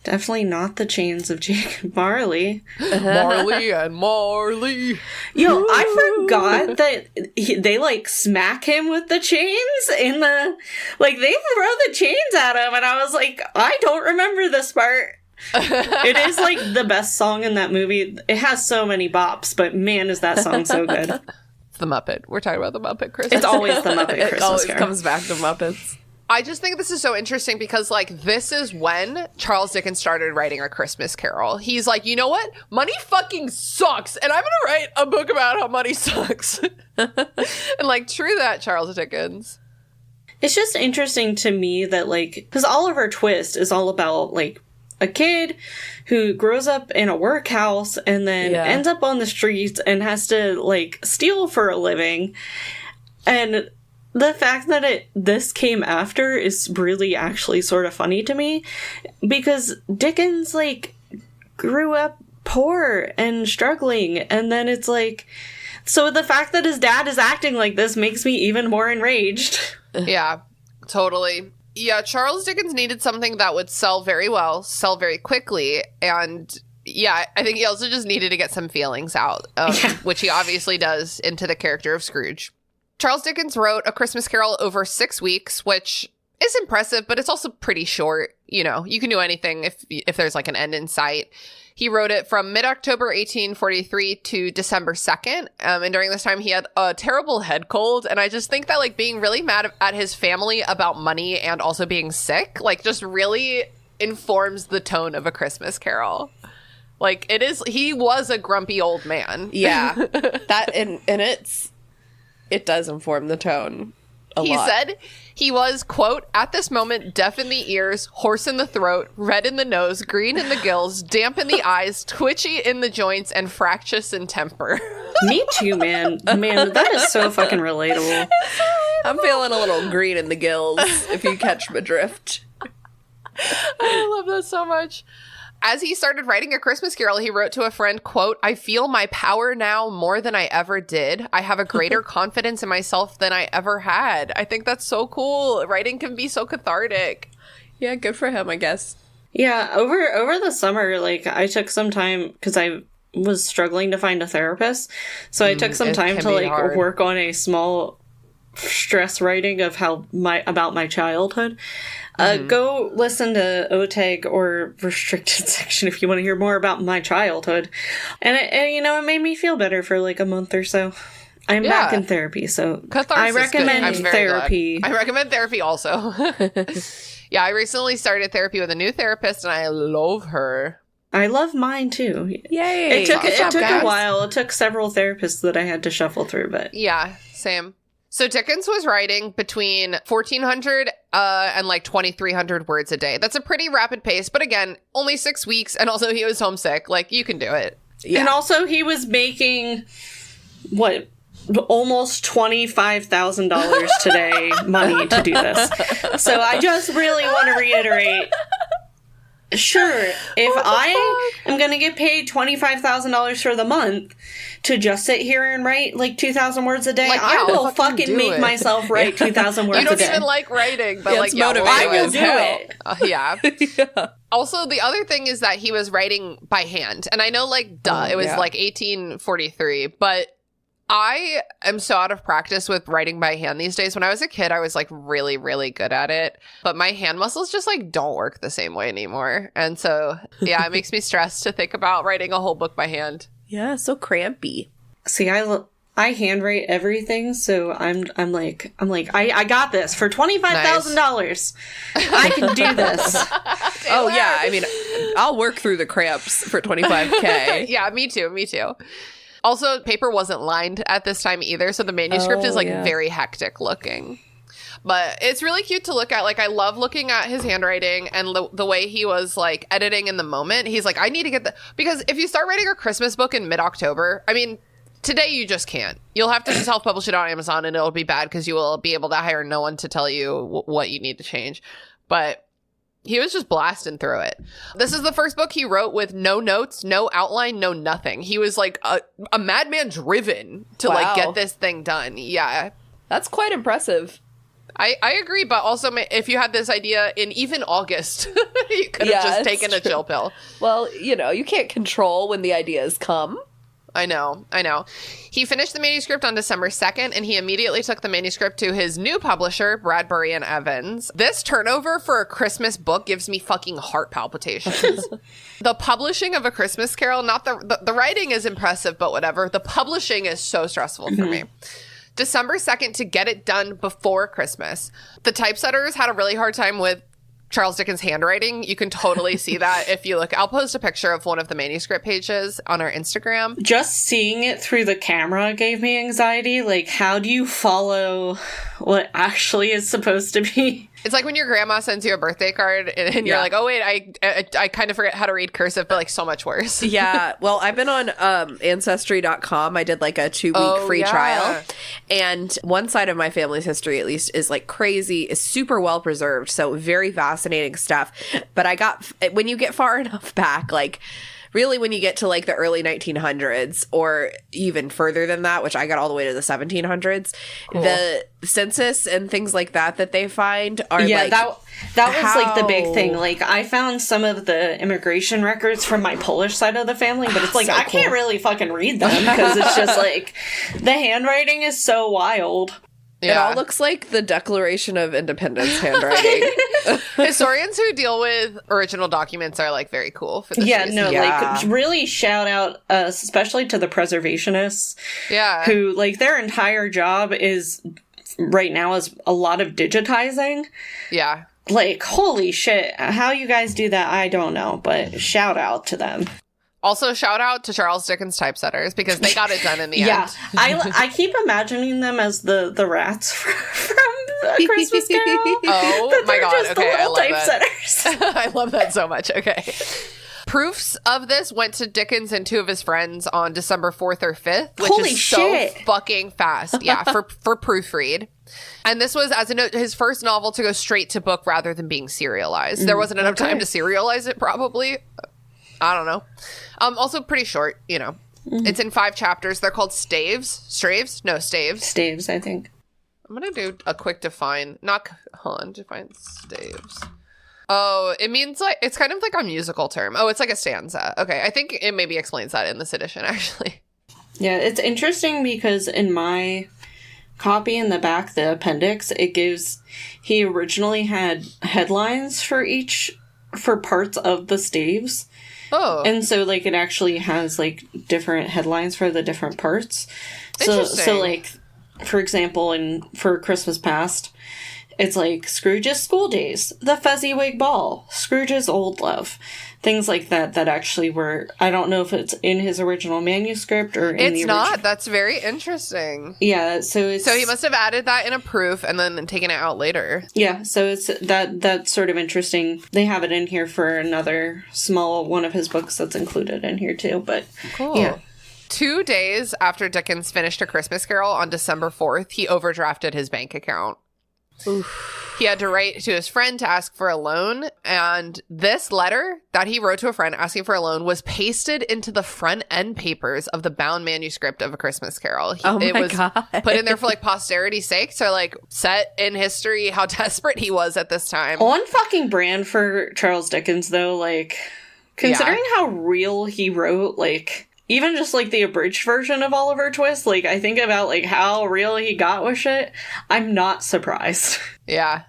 definitely not the chains of Jacob Marley. Marley and Marley. Yo, I forgot that they like smack him with the chains in the like they throw the chains at him, and I was like, I don't remember this part. It is like the best song in that movie. It has so many bops, but man, is that song so good. It's the Muppet. We're talking about the Muppet Christmas. It's always the Muppet It Christmas always Carol. comes back to Muppets. I just think this is so interesting because, like, this is when Charles Dickens started writing A Christmas Carol. He's like, you know what? Money fucking sucks, and I'm gonna write a book about how money sucks. And, like, true that, Charles Dickens. It's just interesting to me that, like, because Oliver Twist is all about, like, a kid who grows up in a workhouse and then ends up on the streets and has to, like, steal for a living. And the fact that this came after is really actually sort of funny to me, because Dickens, like, grew up poor and struggling, and then it's like, so the fact that his dad is acting like this makes me even more enraged. Yeah, totally. Yeah, Charles Dickens needed something that would sell very well, sell very quickly, and yeah, I think he also just needed to get some feelings out, which he obviously does into the character of Scrooge. Charles Dickens wrote A Christmas Carol over 6 weeks, which is impressive, but it's also pretty short. You know, you can do anything if there's like an end in sight. He wrote it from mid-October 1843 to December 2nd. And during this time, he had a terrible head cold. And I just think that, like, being really mad at his family about money and also being sick, like, just really informs the tone of A Christmas Carol. Like, he was a grumpy old man. Yeah. That, and it does inform the tone a lot. He said he was, quote, at this moment, deaf in the ears, hoarse in the throat, red in the nose, green in the gills, damp in the eyes, twitchy in the joints, and fractious in temper. Me too, man. Man, that is so fucking relatable. I'm feeling a little green in the gills, if you catch my drift. I love that so much. As he started writing A Christmas Carol, he wrote to a friend, quote, I feel my power now more than I ever did. I have a greater confidence in myself than I ever had. I think that's so cool. Writing can be so cathartic. Yeah, good for him, I guess. Yeah, over the summer, like, I took some time, because I was struggling to find a therapist, so I took some time to, like, hard. Work on a small stress writing of about my childhood. Go listen to OTAG or Restricted Section if you want to hear more about my childhood. And it made me feel better for like a month or so. I'm back in therapy, so catharsis I recommend therapy. I recommend therapy also. Yeah, I recently started therapy with a new therapist, and I love her. I love mine too. Yay! It took a while. It took several therapists that I had to shuffle through, but yeah, same. So Dickens was writing between 1,400 and like 2,300 words a day. That's a pretty rapid pace, but again, only 6 weeks, and also he was homesick. Like, you can do it. Yeah. And also he was making, almost $25,000 today money to do this. So I just really want to reiterate, sure, if I am going to get paid $25,000 for the month to just sit here and write like 2,000 words a day, like, I will fucking make myself write 2,000 words a day. You don't even like writing, but it's motivating. I will do it. Yeah. Also, the other thing is that he was writing by hand. And I know, like, it was like 1843, but I am so out of practice with writing by hand these days. When I was a kid, I was like really, really good at it. But my hand muscles just like don't work the same way anymore. And so, yeah, it makes me stressed to think about writing a whole book by hand. Yeah, so crampy. See, I handwrite everything, so I'm like I got this for $25,000. I can do this. Oh yeah, I mean, I'll work through the cramps for $25K. Yeah, me too. Also, paper wasn't lined at this time either, so the manuscript is like very hectic looking. But it's really cute to look at. Like, I love looking at his handwriting and the way he was like editing in the moment. He's like, I need to get because if you start writing a Christmas book in mid-October, I mean, today you just can't. You'll have to self-publish it on Amazon, and it'll be bad because you will be able to hire no one to tell you what you need to change. But he was just blasting through it. This is the first book he wrote with no notes, no outline, no nothing. He was like a madman driven to like get this thing done. Yeah. That's quite impressive. I agree, but also if you had this idea in even August, you could have just taken a chill pill. Well, you can't control when the ideas come. I know. He finished the manuscript on December 2nd, and he immediately took the manuscript to his new publisher, Bradbury and Evans. This turnover for a Christmas book gives me fucking heart palpitations. The publishing of A Christmas Carol, not the writing is impressive, but whatever. The publishing is so stressful for me. December 2nd to get it done before Christmas. The typesetters had a really hard time with Charles Dickens' handwriting. You can totally see that if you look. I'll post a picture of one of the manuscript pages on our Instagram. Just seeing it through the camera gave me anxiety. Like, how do you follow what actually is supposed to be? It's like when your grandma sends you a birthday card and you're like, oh, wait, I kind of forget how to read cursive, but like so much worse. Yeah. Well, I've been on Ancestry.com. I did like a 2-week free trial. And one side of my family's history, at least, is like crazy, is super well preserved. So very fascinating stuff. But when you get far enough back, like really when you get to like the early 1900s or even further than that, which I got all the way to the 1700s, the census and things like that they find are like... that was like the big thing. Like, I found some of the immigration records from my Polish side of the family, but it's like, I can't really fucking read them because it's just like, the handwriting is so wild. Yeah. It all looks like the Declaration of Independence handwriting. Historians who deal with original documents are like very cool for this reason. Like really shout out, especially to the preservationists. Yeah. Who like their entire job is right now is a lot of digitizing. Yeah. Like, holy shit. How you guys do that, I don't know, but shout out to them. Also, shout out to Charles Dickens typesetters because they got it done in the Yeah, end. I keep imagining them as the rats from A Christmas Carol. Oh But my they're god! just the Okay, I little love that. typesetters. I love that so much. Okay. Proofs of this went to Dickens and 2 of his friends on December 4th or 5th, which Holy is shit. so fucking fast. Yeah, for proofread. And this was, as a note, his first novel to go straight to book rather than being serialized. There wasn't enough time to serialize it, probably. I don't know. Also pretty short, you know. It's in 5 chapters. They're called staves. Straves? No, staves. Staves, I think. I'm going to do a quick define. Hold on. Define staves. Oh, it means like, it's kind of like a musical term. Oh, it's like a stanza. Okay, I think it maybe explains that in this edition, actually. Yeah, it's interesting because in my copy in the back, the appendix, it gives, he originally had headlines for parts of the staves. Oh. And so, like, it actually has, like, different headlines for the different parts. Interesting. So like, for example, for Christmas Past, it's like Scrooge's school days, the Fezziwig Ball, Scrooge's old love, things like that actually were, I don't know if it's in his original manuscript or in the It's not. original. That's very interesting. Yeah, so So he must have added that in a proof and then taken it out later. Yeah, so it's that's sort of interesting. They have it in here for another small one of his books that's included in here too, but Cool. yeah. 2 days after Dickens finished A Christmas Carol on December 4th, he overdrafted his bank account. Oof. He had to write to his friend to ask for a loan, and this letter that he wrote to a friend asking for a loan was pasted into the front end papers of the bound manuscript of A Christmas Carol. It was put in there for like posterity's sake to like set in history how desperate he was at this time. On fucking brand for Charles Dickens though, like considering how real he wrote, like even just like the abridged version of Oliver Twist, like I think about like how real he got with shit, I'm not surprised. Yeah.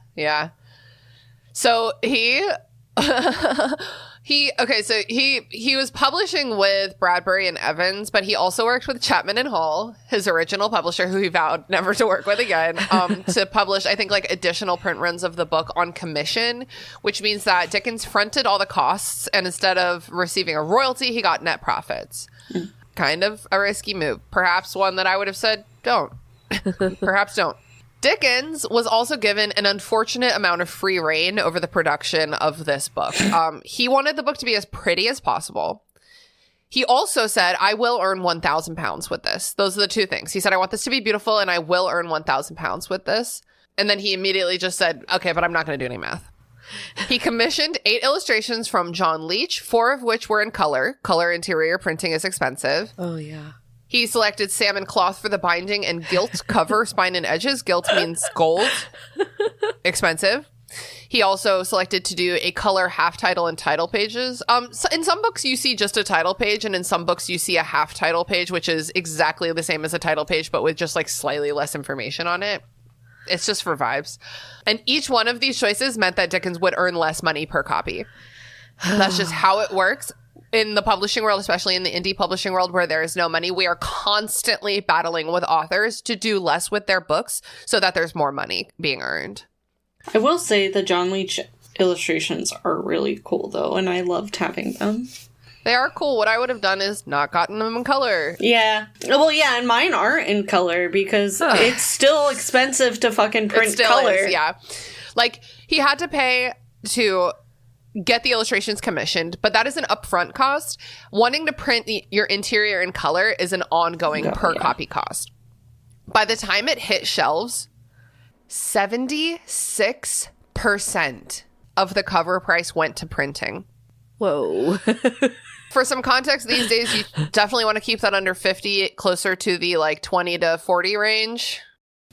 So he was publishing with Bradbury and Evans, but he also worked with Chapman and Hall, his original publisher, who he vowed never to work with again, to publish, I think, like additional print runs of the book on commission, which means that Dickens fronted all the costs, and instead of receiving a royalty, he got net profits. Kind of a risky move. Perhaps one that I would have said, don't. Perhaps don't. Dickens was also given an unfortunate amount of free reign over the production of this book. He wanted the book to be as pretty as possible. He also said, I will earn £1,000 with this. Those are the 2 things. He said, I want this to be beautiful and I will earn £1,000 with this. And then he immediately just said, okay, but I'm not going to do any math. He commissioned 8 illustrations from John Leech, 4 of which were in color. Color interior printing is expensive. Oh, yeah. He selected salmon cloth for the binding and gilt cover, spine, and edges. Gilt means gold. Expensive. He also selected to do a color half title and title pages. So in some books, you see just a title page, and in some books, you see a half title page, which is exactly the same as a title page, but with just like slightly less information on it. It's just for vibes. And each one of these choices meant that Dickens would earn less money per copy. That's just how it works. In the publishing world, especially in the indie publishing world where there is no money, we are constantly battling with authors to do less with their books so that there's more money being earned. I will say the John Leech illustrations are really cool though, and I loved having them. They are cool. What I would have done is not gotten them in color. Yeah. Well, yeah, and mine aren't in color because it's still expensive to fucking print It still color. is, yeah. Like, he had to pay to get the illustrations commissioned, but that is an upfront cost. Wanting to print your interior in color is an ongoing per copy cost. By the time it hit shelves, 76% of the cover price went to printing. Whoa. For some context, these days, you definitely want to keep that under 50, closer to the like 20 to 40 range.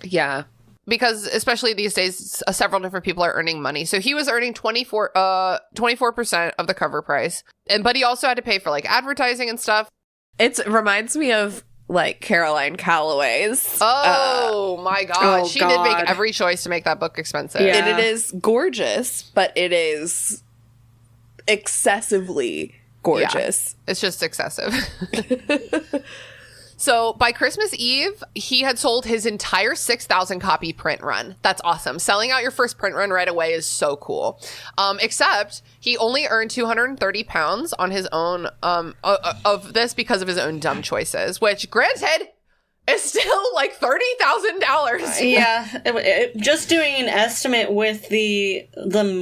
Yeah. Because especially these days, several different people are earning money. So he was earning 24% of the cover price. But he also had to pay for like advertising and stuff. It reminds me of like Caroline Calloway's. Oh my God. Oh, She did make every choice to make that book expensive. Yeah. And it is gorgeous, but it is excessively gorgeous. It's just excessive. So by Christmas Eve, he had sold his entire 6,000 copy print run. That's awesome. Selling out your first print run right away is so cool. Except he only earned 230 pounds on his own of this because of his own dumb choices, which granted is still like $30,000. Yeah. Just doing an estimate with the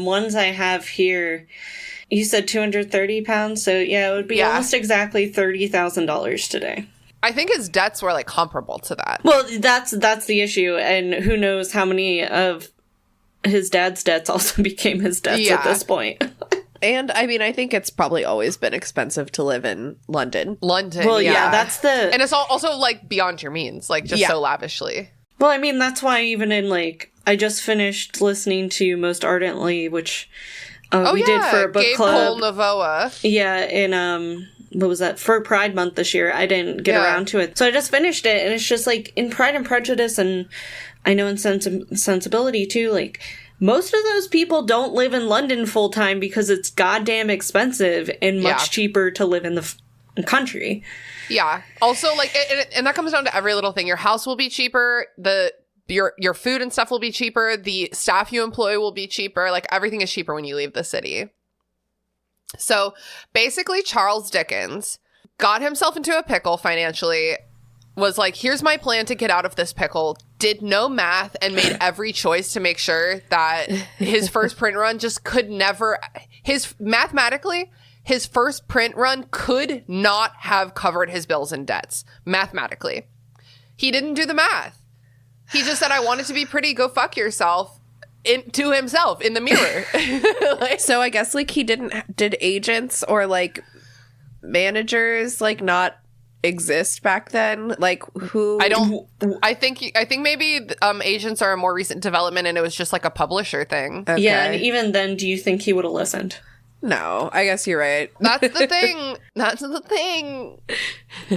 ones I have here, you said 230 pounds. So yeah, it would be almost exactly $30,000 today. I think his debts were like comparable to that. Well, that's the issue, and who knows how many of his dad's debts also became his debts at this point. And I mean, I think it's probably always been expensive to live in London. Well, yeah, that's the... And it's also like beyond your means, like just so lavishly. Well, I mean, that's why even in like, I just finished listening to Most Ardently, which we did for a book Gabe club. Cole Novoa. Yeah, in what was that, for Pride Month this year. I didn't get around to it, so I just finished it, and it's just like in Pride and Prejudice, and I know in Sensibility too, like most of those people don't live in London full time because it's goddamn expensive and much cheaper to live in the country. Yeah. Also, like, and that comes down to every little thing. Your house will be cheaper. Your food and stuff will be cheaper. The staff you employ will be cheaper. Like, everything is cheaper when you leave the city. So basically, Charles Dickens got himself into a pickle financially, was like, here's my plan to get out of this pickle, did no math, and made every choice to make sure that his first print run just could never, mathematically, his first print run could not have covered his bills and debts. Mathematically. He didn't do the math. He just said, I want it to be pretty, go fuck yourself. To himself in the mirror. So I guess like did agents or like managers like not exist back then? Like who? I think maybe agents are a more recent development, and it was just like a publisher thing. Okay. Yeah, and even then, do you think he would have listened? No, I guess you're right. That's the thing. That's the thing.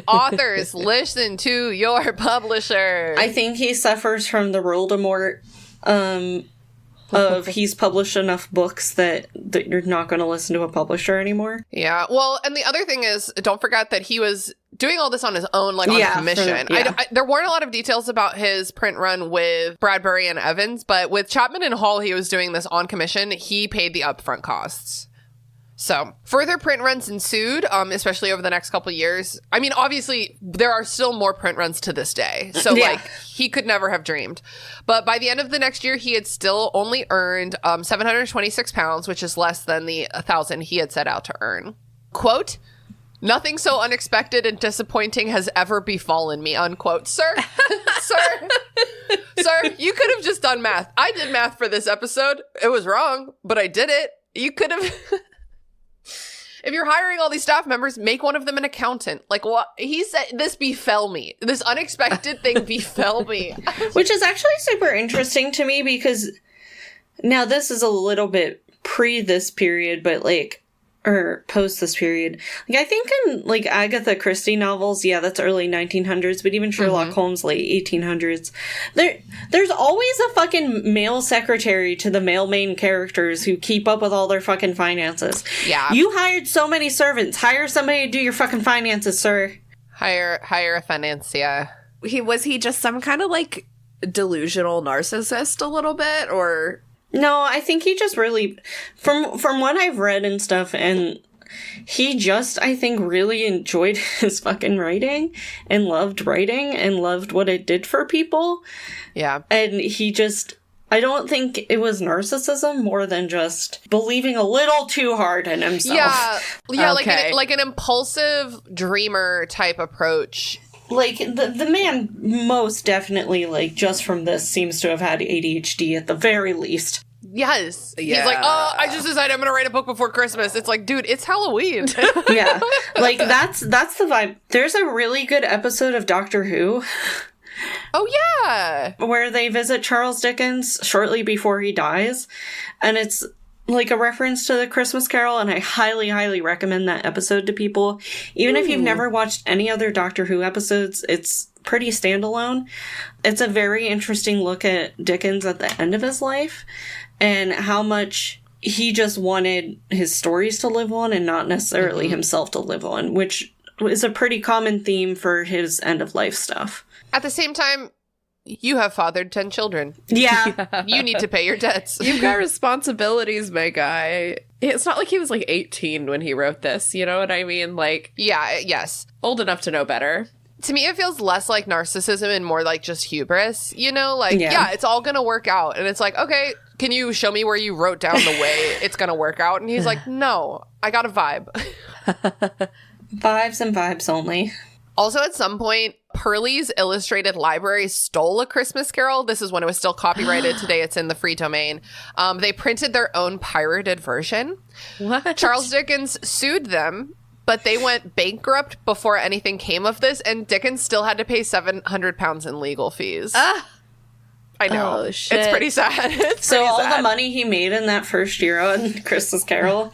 Authors, listen to your publisher. I think he suffers from the Voldemort of he's published enough books that you're not going to listen to a publisher anymore. Yeah. Well, and the other thing is, don't forget that he was doing all this on his own, like on commission. There weren't a lot of details about his print run with Bradbury and Evans, but with Chapman and Hall, he was doing this on commission. He paid the upfront costs. So further print runs ensued, especially over the next couple of years. I mean, obviously, there are still more print runs to this day. So, like, he could never have dreamed. But by the end of the next year, he had still only earned 726 pounds, which is less than the 1,000 he had set out to earn. Quote, nothing so unexpected and disappointing has ever befallen me, unquote. Sir, sir, you could have just done math. I did math for this episode. It was wrong, but I did it. You could have... If you're hiring all these staff members, make one of them an accountant. Like, what? He said, this befell me. This unexpected thing befell me. Which is actually super interesting to me because now this is a little bit pre this period, but like, or post this period. Like, I think in like Agatha Christie novels, yeah, that's early 1900s, but even Sherlock Holmes, late 1800s. There's always a fucking male secretary to the male main characters who keep up with all their fucking finances. Yeah. You hired so many servants. Hire somebody to do your fucking finances, sir. Hire a financier. Was he just some kind of like delusional narcissist a little bit, or... No, I think he just really, from what I've read and stuff, and he just, I think, really enjoyed his fucking writing and loved what it did for people. Yeah. And he just, I don't think it was narcissism more than just believing a little too hard in himself. Yeah, Okay. like an impulsive dreamer type approach. Like, the man most definitely, like, just from this seems to have had ADHD at the very least. Yes. Yeah. He's like, oh, I just decided I'm going to write a book before Christmas. It's like, dude, it's Halloween. Yeah. Like, that's the vibe. There's a really good episode of Doctor Who. Oh, yeah. Where they visit Charles Dickens shortly before he dies. And it's like a reference to the Christmas Carol, and I highly, highly recommend that episode to people. Even if you've never watched any other Doctor Who episodes, it's pretty standalone. It's a very interesting look at Dickens at the end of his life, and how much he just wanted his stories to live on and not necessarily himself to live on, which is a pretty common theme for his end-of-life stuff. At the same time, you have fathered 10 children. Yeah. You need to pay your debts. You've got responsibilities, my guy. It's not like he was like 18 when he wrote this, you know what I mean? Like, Yeah, yes. old enough to know better. To me, it feels less like narcissism and more like just hubris, you know? Like, yeah, it's all gonna work out. And it's like, okay, can you show me where you wrote down the way it's gonna work out? And he's like, no, I got a vibe. Vibes and vibes only. Also, at some point, Pearlie's Illustrated Library stole A Christmas Carol. This is when it was still copyrighted. Today, it's in the free domain. They printed their own pirated version. What? Charles Dickens sued them, but they went bankrupt before anything came of this, and Dickens still had to pay £700 in legal fees. I know. Oh, shit. It's pretty sad. It's So pretty all sad. the money he made in that first year on Christmas Carol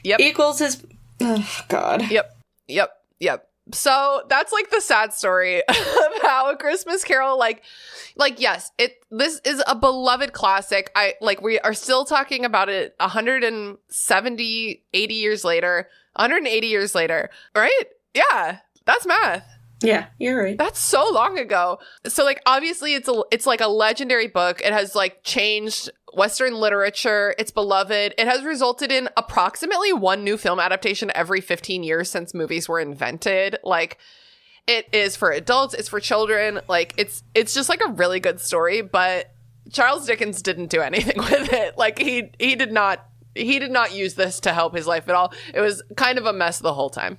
Yep. equals his... Oh, God. Yep. So that's like the sad story of how A Christmas Carol, like yes, this is a beloved classic. We are still talking about it 180 years later, right? Yeah, that's math. Yeah, you're right. That's so long ago. So like obviously it's like a legendary book. It has like changed Western literature. It's beloved. It has resulted in approximately one new film adaptation every 15 years since movies were invented. Like it is for adults, it's for children. Like it's just like a really good story, but Charles Dickens didn't do anything with it. Like he did not use this to help his life at all. It was kind of a mess the whole time.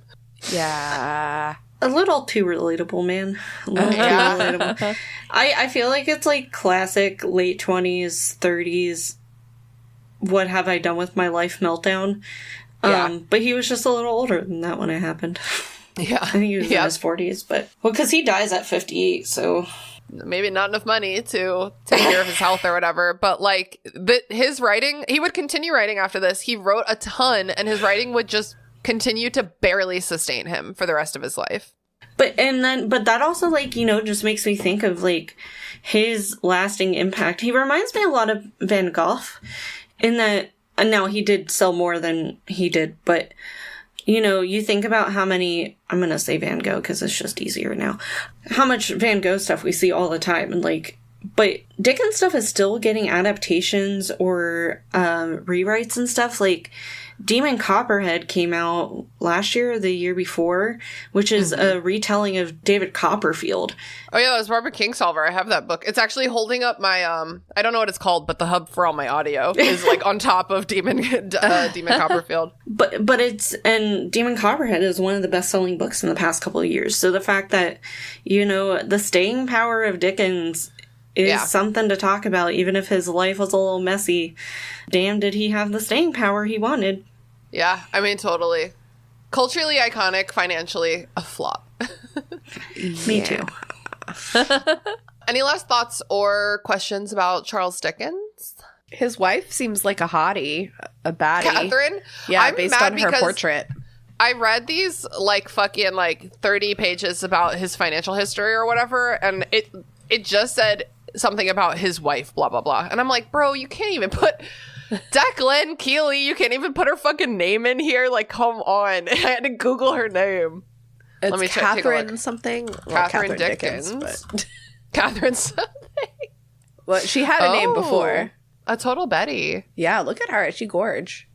Yeah. A little too relatable, man. A little too relatable. I feel like it's like classic late 20s, 30s, what have I done with my life meltdown. But he was just a little older than that when it happened. Yeah. I think he was in his 40s, but... Well, because he dies at 58, so... Maybe not enough money to take care of his health or whatever, but like his writing, he would continue writing after this. He wrote a ton, and his writing would just continue to barely sustain him for the rest of his life. But that also, like, you know, just makes me think of, like, his lasting impact. He reminds me a lot of Van Gogh in that, and now he did sell more than he did, but, you know, you think about how many, I'm going to say Van Gogh because it's just easier now, how much Van Gogh stuff we see all the time, and, like, but Dickens stuff is still getting adaptations or rewrites and stuff, like, Demon Copperhead came out last year or the year before, which is a retelling of David Copperfield. Oh yeah, that was Barbara Kingsolver. I have that book. It's actually holding up my I don't know what it's called, but the hub for all my audio is like on top of Demon Copperfield. But it's, and Demon Copperhead is one of the best-selling books in the past couple of years. So the fact that, you know, the staying power of Dickens is something to talk about, even if his life was a little messy. Damn, did he have the staying power he wanted? Yeah, I mean, totally. Culturally iconic, financially a flop. Me too. Any last thoughts or questions about Charles Dickens? His wife seems like a hottie, a baddie. Catherine? Yeah, I'm based mad on her because portrait. I read these like fucking like 30 pages about his financial history or whatever, and it just said something about his wife, blah, blah, blah. And I'm like, bro, you can't even put Declan Keeley, you can't even put her fucking name in here. Like, come on. I had to Google her name. It's Let me take a Catherine look. something. Well, Catherine Dickens. but Catherine something. well, she had a name before. A total Betty. Yeah, look at her. She gorge.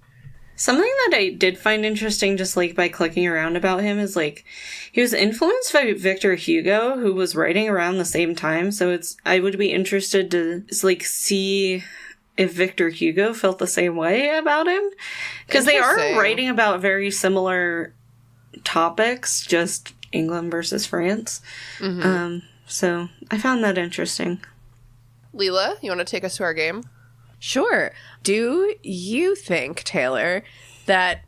Something that I did find interesting just, like, by clicking around about him is, like, he was influenced by Victor Hugo, who was writing around the same time, so I would be interested to, like, see if Victor Hugo felt the same way about him. Because they are Interesting. writing about very similar topics, just England versus France. So I found that interesting. Leela, you want to take us to our game? Sure. Do you think, Taylor, that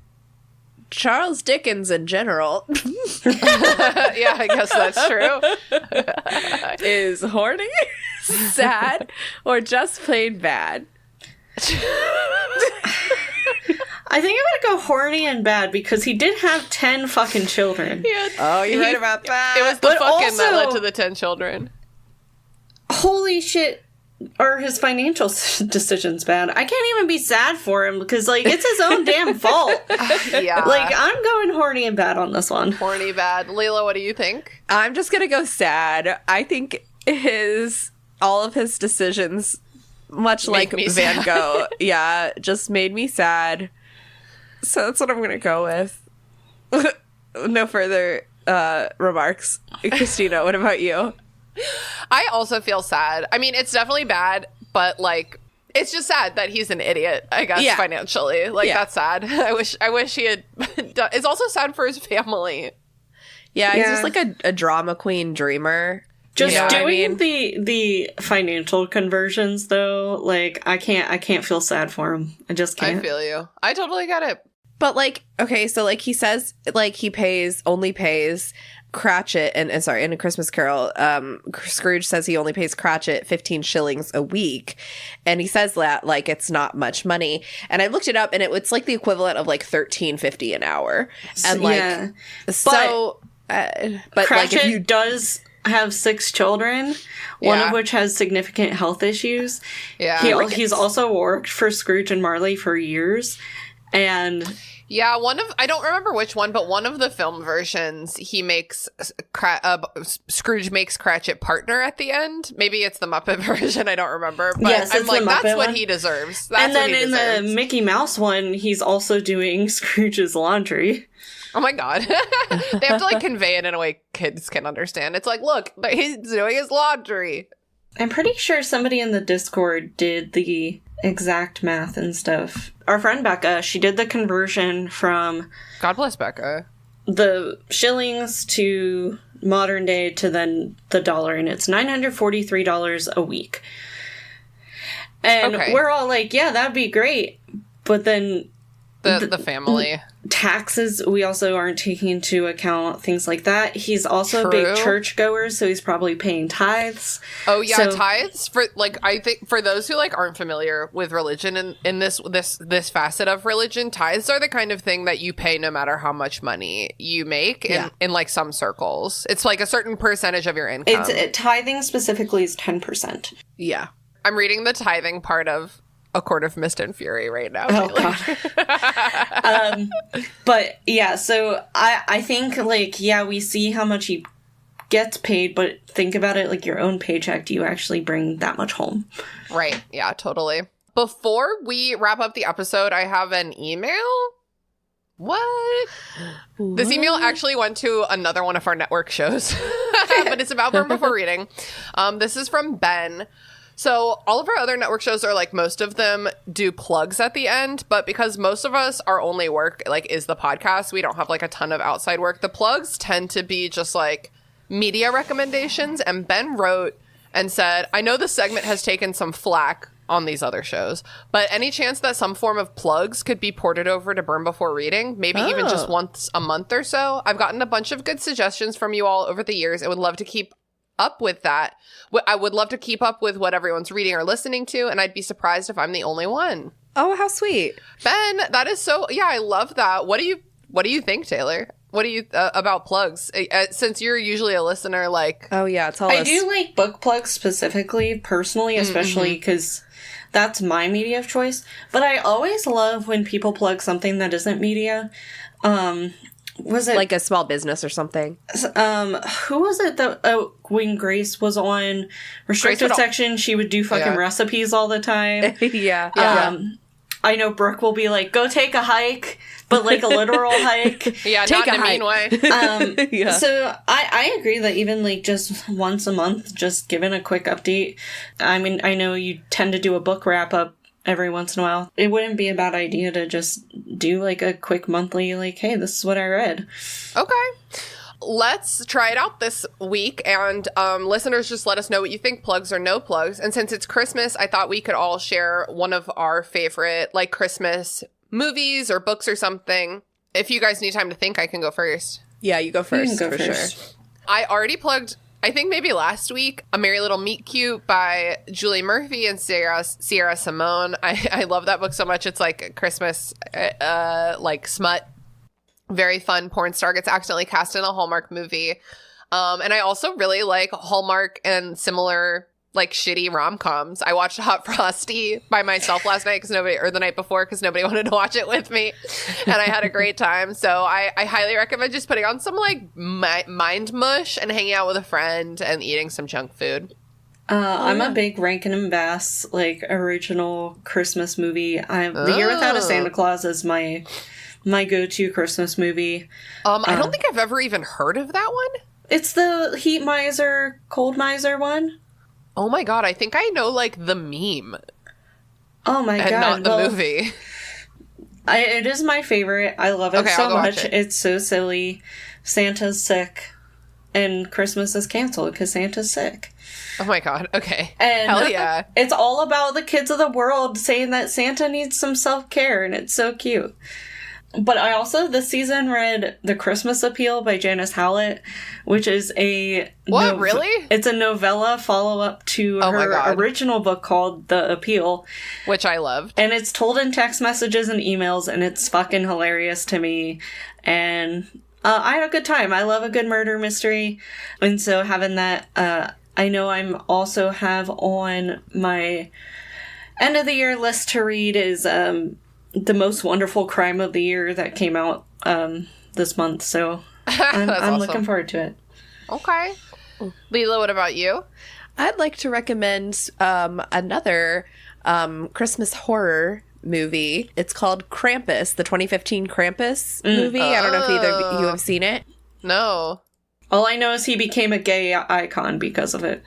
Charles Dickens in general Yeah, I guess that's true. is horny, sad, or just plain bad? I think I'm gonna go horny and bad because he did have 10 fucking children. Oh, you heard about that? It was the But fucking that led also- to the 10 children. Holy shit. are his financial decisions bad? I can't even be sad for him because, like, it's his own damn fault. Yeah. Like, I'm going horny and bad on this one. Horny bad. Leela, what do you think? I'm just gonna go sad. I think all of his decisions, much like me Van sad. Gogh, just made me sad. So that's what I'm gonna go with. No further remarks. Christina, what about you? I also feel sad. I mean, it's definitely bad, but like, it's just sad that he's an idiot, I guess, financially. Like, that's sad. I wish he had done. It's also sad for his family. Yeah, he's just like a drama queen dreamer. Just doing I mean? the financial conversions though, like I can't feel sad for him. I just can't. I feel you. I totally get it. But like, okay, so like he says, like he only pays Cratchit and in A Christmas Carol, Scrooge says he only pays Cratchit 15 shillings a week, and he says that like it's not much money. And I looked it up, and it's like the equivalent of like $13.50 an hour. And like, so, but Cratchit like if you does have 6 children, one of which has significant health issues. Yeah, he's also worked for Scrooge and Marley for years, and. Yeah, I don't remember which one, but one of the film versions, he makes, Scrooge makes Cratchit partner at the end. Maybe it's the Muppet version, I don't remember. But yes, I'm like, that's one. what he deserves. That's and then what he in deserves. the Mickey Mouse one, he's also doing Scrooge's laundry. Oh my god. They have to like convey it in a way kids can understand. It's like, look, he's doing his laundry. I'm pretty sure somebody in the Discord did the exact math and stuff. Our friend Becca, she did the conversion from God bless Becca. the shillings to modern day to then the dollar, and it's $943 a week. And we're all like, yeah, that'd be great. But then the family taxes, we also aren't taking into account things like that. He's also a big churchgoer, so he's probably paying tithes. Oh yeah, tithes for like, I think for those who like aren't familiar with religion in this facet of religion, tithes are the kind of thing that you pay no matter how much money you make in like some circles. It's like a certain percentage of your income. Tithing specifically is 10%. Yeah. I'm reading the tithing part of A Court of Mist and Fury right now. Oh, God. But, yeah, so I think, like, yeah, we see how much he gets paid, but think about it like your own paycheck. Do you actually bring that much home? Right. Yeah, totally. Before we wrap up the episode, I have an email. What? This email actually went to another one of our network shows, but it's about Burn Before Reading. This is from Ben. So all of our other network shows are like, most of them do plugs at the end, but because most of us, our only work like is the podcast, we don't have like a ton of outside work. The plugs tend to be just like media recommendations. And Ben wrote and said, I know this segment has taken some flack on these other shows, but any chance that some form of plugs could be ported over to Burn Before Reading, maybe even just once a month or so? I've gotten a bunch of good suggestions from you all over the years. I would love to keep up with that. I would love to keep up with what everyone's reading or listening to, and I'd be surprised if I'm the only one. Oh, how sweet. Ben, that is so, yeah, I love that. What do you think, Taylor? What do you about plugs? Since you're usually a listener, like, oh yeah, tell us. I do like book plugs specifically, personally, especially because that's my media of choice. But I always love when people plug something that isn't media. Was it like a small business or something? Who was it that when Grace was on restricted section, she would do fucking recipes all the time? Yeah. I know Brooke will be like, go take a hike, but like a literal hike. Yeah, take not in a mean way. So I agree that even like just once a month, just giving a quick update. I mean, I know you tend to do a book wrap up every once in a while. It wouldn't be a bad idea to just do like a quick monthly, like, hey, this is what I read. Okay. Let's try it out this week, and listeners, just let us know what you think, plugs or no plugs. And since it's Christmas, I thought we could all share one of our favorite like Christmas movies or books or something. If you guys need time to think, I can go first. Yeah, you go first. You can go for first. sure. I already plugged, I think maybe last week, A Merry Little Meet Cute by Julie Murphy and Sierra Simone. I love that book so much. It's like a Christmas like smut. Very fun porn star gets accidentally cast in a Hallmark movie. And I also really like Hallmark and similar like shitty rom-coms. I watched Hot Frosty by myself last night or the night before because nobody wanted to watch it with me, and I had a great time. So I highly recommend just putting on some like mind mush and hanging out with a friend and eating some junk food. I'm a big Rankin and Bass like original Christmas movie. The Year Without a Santa Claus is my go-to Christmas movie. I don't think I've ever even heard of that one. It's the heat miser, cold miser one. Oh my god, I think I know like the meme. Oh my and god, not the movie. It is my favorite. I love it so much. It. It's so silly. Santa's sick, and Christmas is canceled because Santa's sick. Oh my god, okay. And hell yeah. It's all about the kids of the world saying that Santa needs some self-care, and it's so cute. But I also this season read The Christmas Appeal by Janice Howlett, which is a... What, really? It's a novella follow-up to her original book called The Appeal. Which I loved. And it's told in text messages and emails, and it's fucking hilarious to me. And I had a good time. I love a good murder mystery. And so having that... I know I'm also have on my end of the year list to read is The Most Wonderful Crime of the Year that came out this month. So I'm awesome. looking forward to it. Okay. Leela, what about you? I'd like to recommend another Christmas horror movie. It's called Krampus, the 2015 Krampus movie. I don't know if either of you have seen it. No. All I know is he became a gay icon because of it.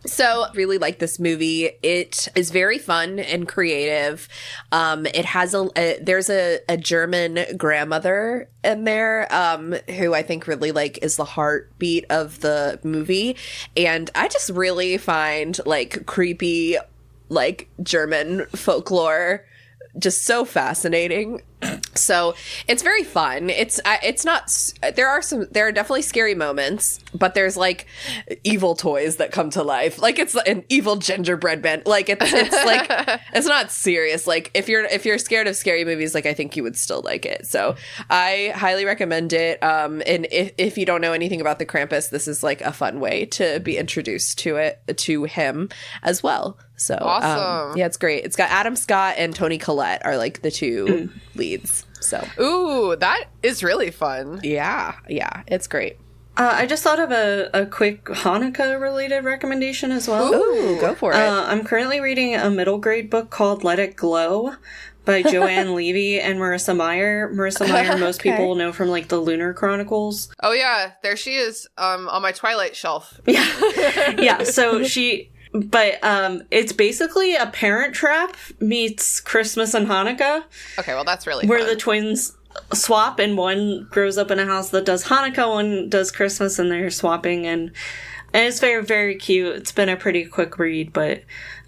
So, really like this movie. It is very fun and creative. It has there's a German grandmother in there who I think really like is the heartbeat of the movie, and I just really find like creepy like German folklore just so fascinating. So it's very fun. It's not, there are definitely scary moments, but there's like evil toys that come to life. Like it's an evil gingerbread man. Like it's like, it's not serious. Like if you're scared of scary movies, like I think you would still like it. So I highly recommend it. And if you don't know anything about the Krampus, this is like a fun way to be introduced to him as well. So awesome. Yeah, it's great. It's got Adam Scott and Toni Collette are like the two leads. So ooh, that is really fun. Yeah, it's great. I just thought of a quick Hanukkah related recommendation as well. Ooh, go for it. I'm currently reading a middle grade book called Let It Glow by Joanne Levy and Marissa Meyer. Marissa Meyer, most people know from like the Lunar Chronicles. Oh yeah, there she is on my Twilight shelf. Yeah. So but it's basically a Parent Trap meets Christmas and Hanukkah. Okay, well that's really where fun. the twins swap and one grows up in a house that does Hanukkah, one does Christmas, and they're swapping, and it's very, very cute. It's been a pretty quick read, but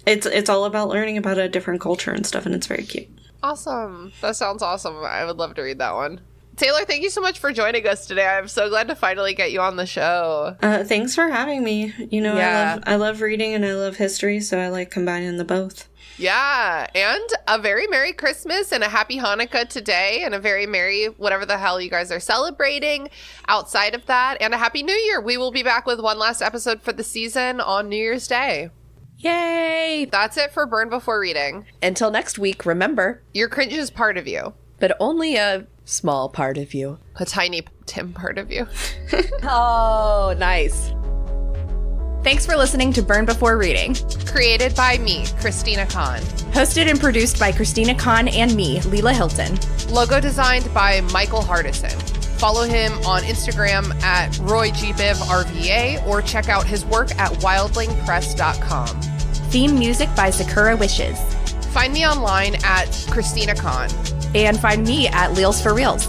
it's all about learning about a different culture and stuff, and it's very cute. Awesome. That sounds awesome. I would love to read that one. Taylor, thank you so much for joining us today. I'm so glad to finally get you on the show. Thanks for having me. You know, Yeah. I love reading and I love history, so I like combining the both. Yeah, and a very Merry Christmas and a Happy Hanukkah today, and a very Merry whatever the hell you guys are celebrating outside of that, and a Happy New Year. We will be back with one last episode for the season on New Year's Day. Yay! That's it for Burn Before Reading. Until next week, remember, Your cringe is part of you. but only a small part of you. A tiny Tim part of you. Oh, nice. Thanks for listening to Burn Before Reading. Created by me, Christina Kahn. Hosted and produced by Christina Kahn and me, Leela Hilton. Logo designed by Michael Hardison. Follow him on Instagram at RoyGBivRVA or check out his work at wildlingpress.com. Theme music by Sakura Wishes. Find me online at Christina Kahn. And find me at Leels for Reels.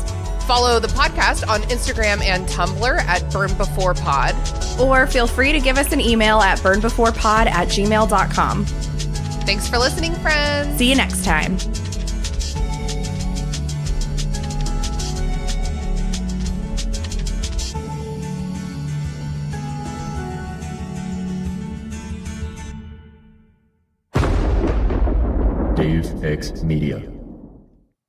Follow the podcast on Instagram and Tumblr at BurnBeforePod. Or feel free to give us an email at burnbeforepod@gmail.com. Thanks for listening, friends. See you next time. Dave X Media.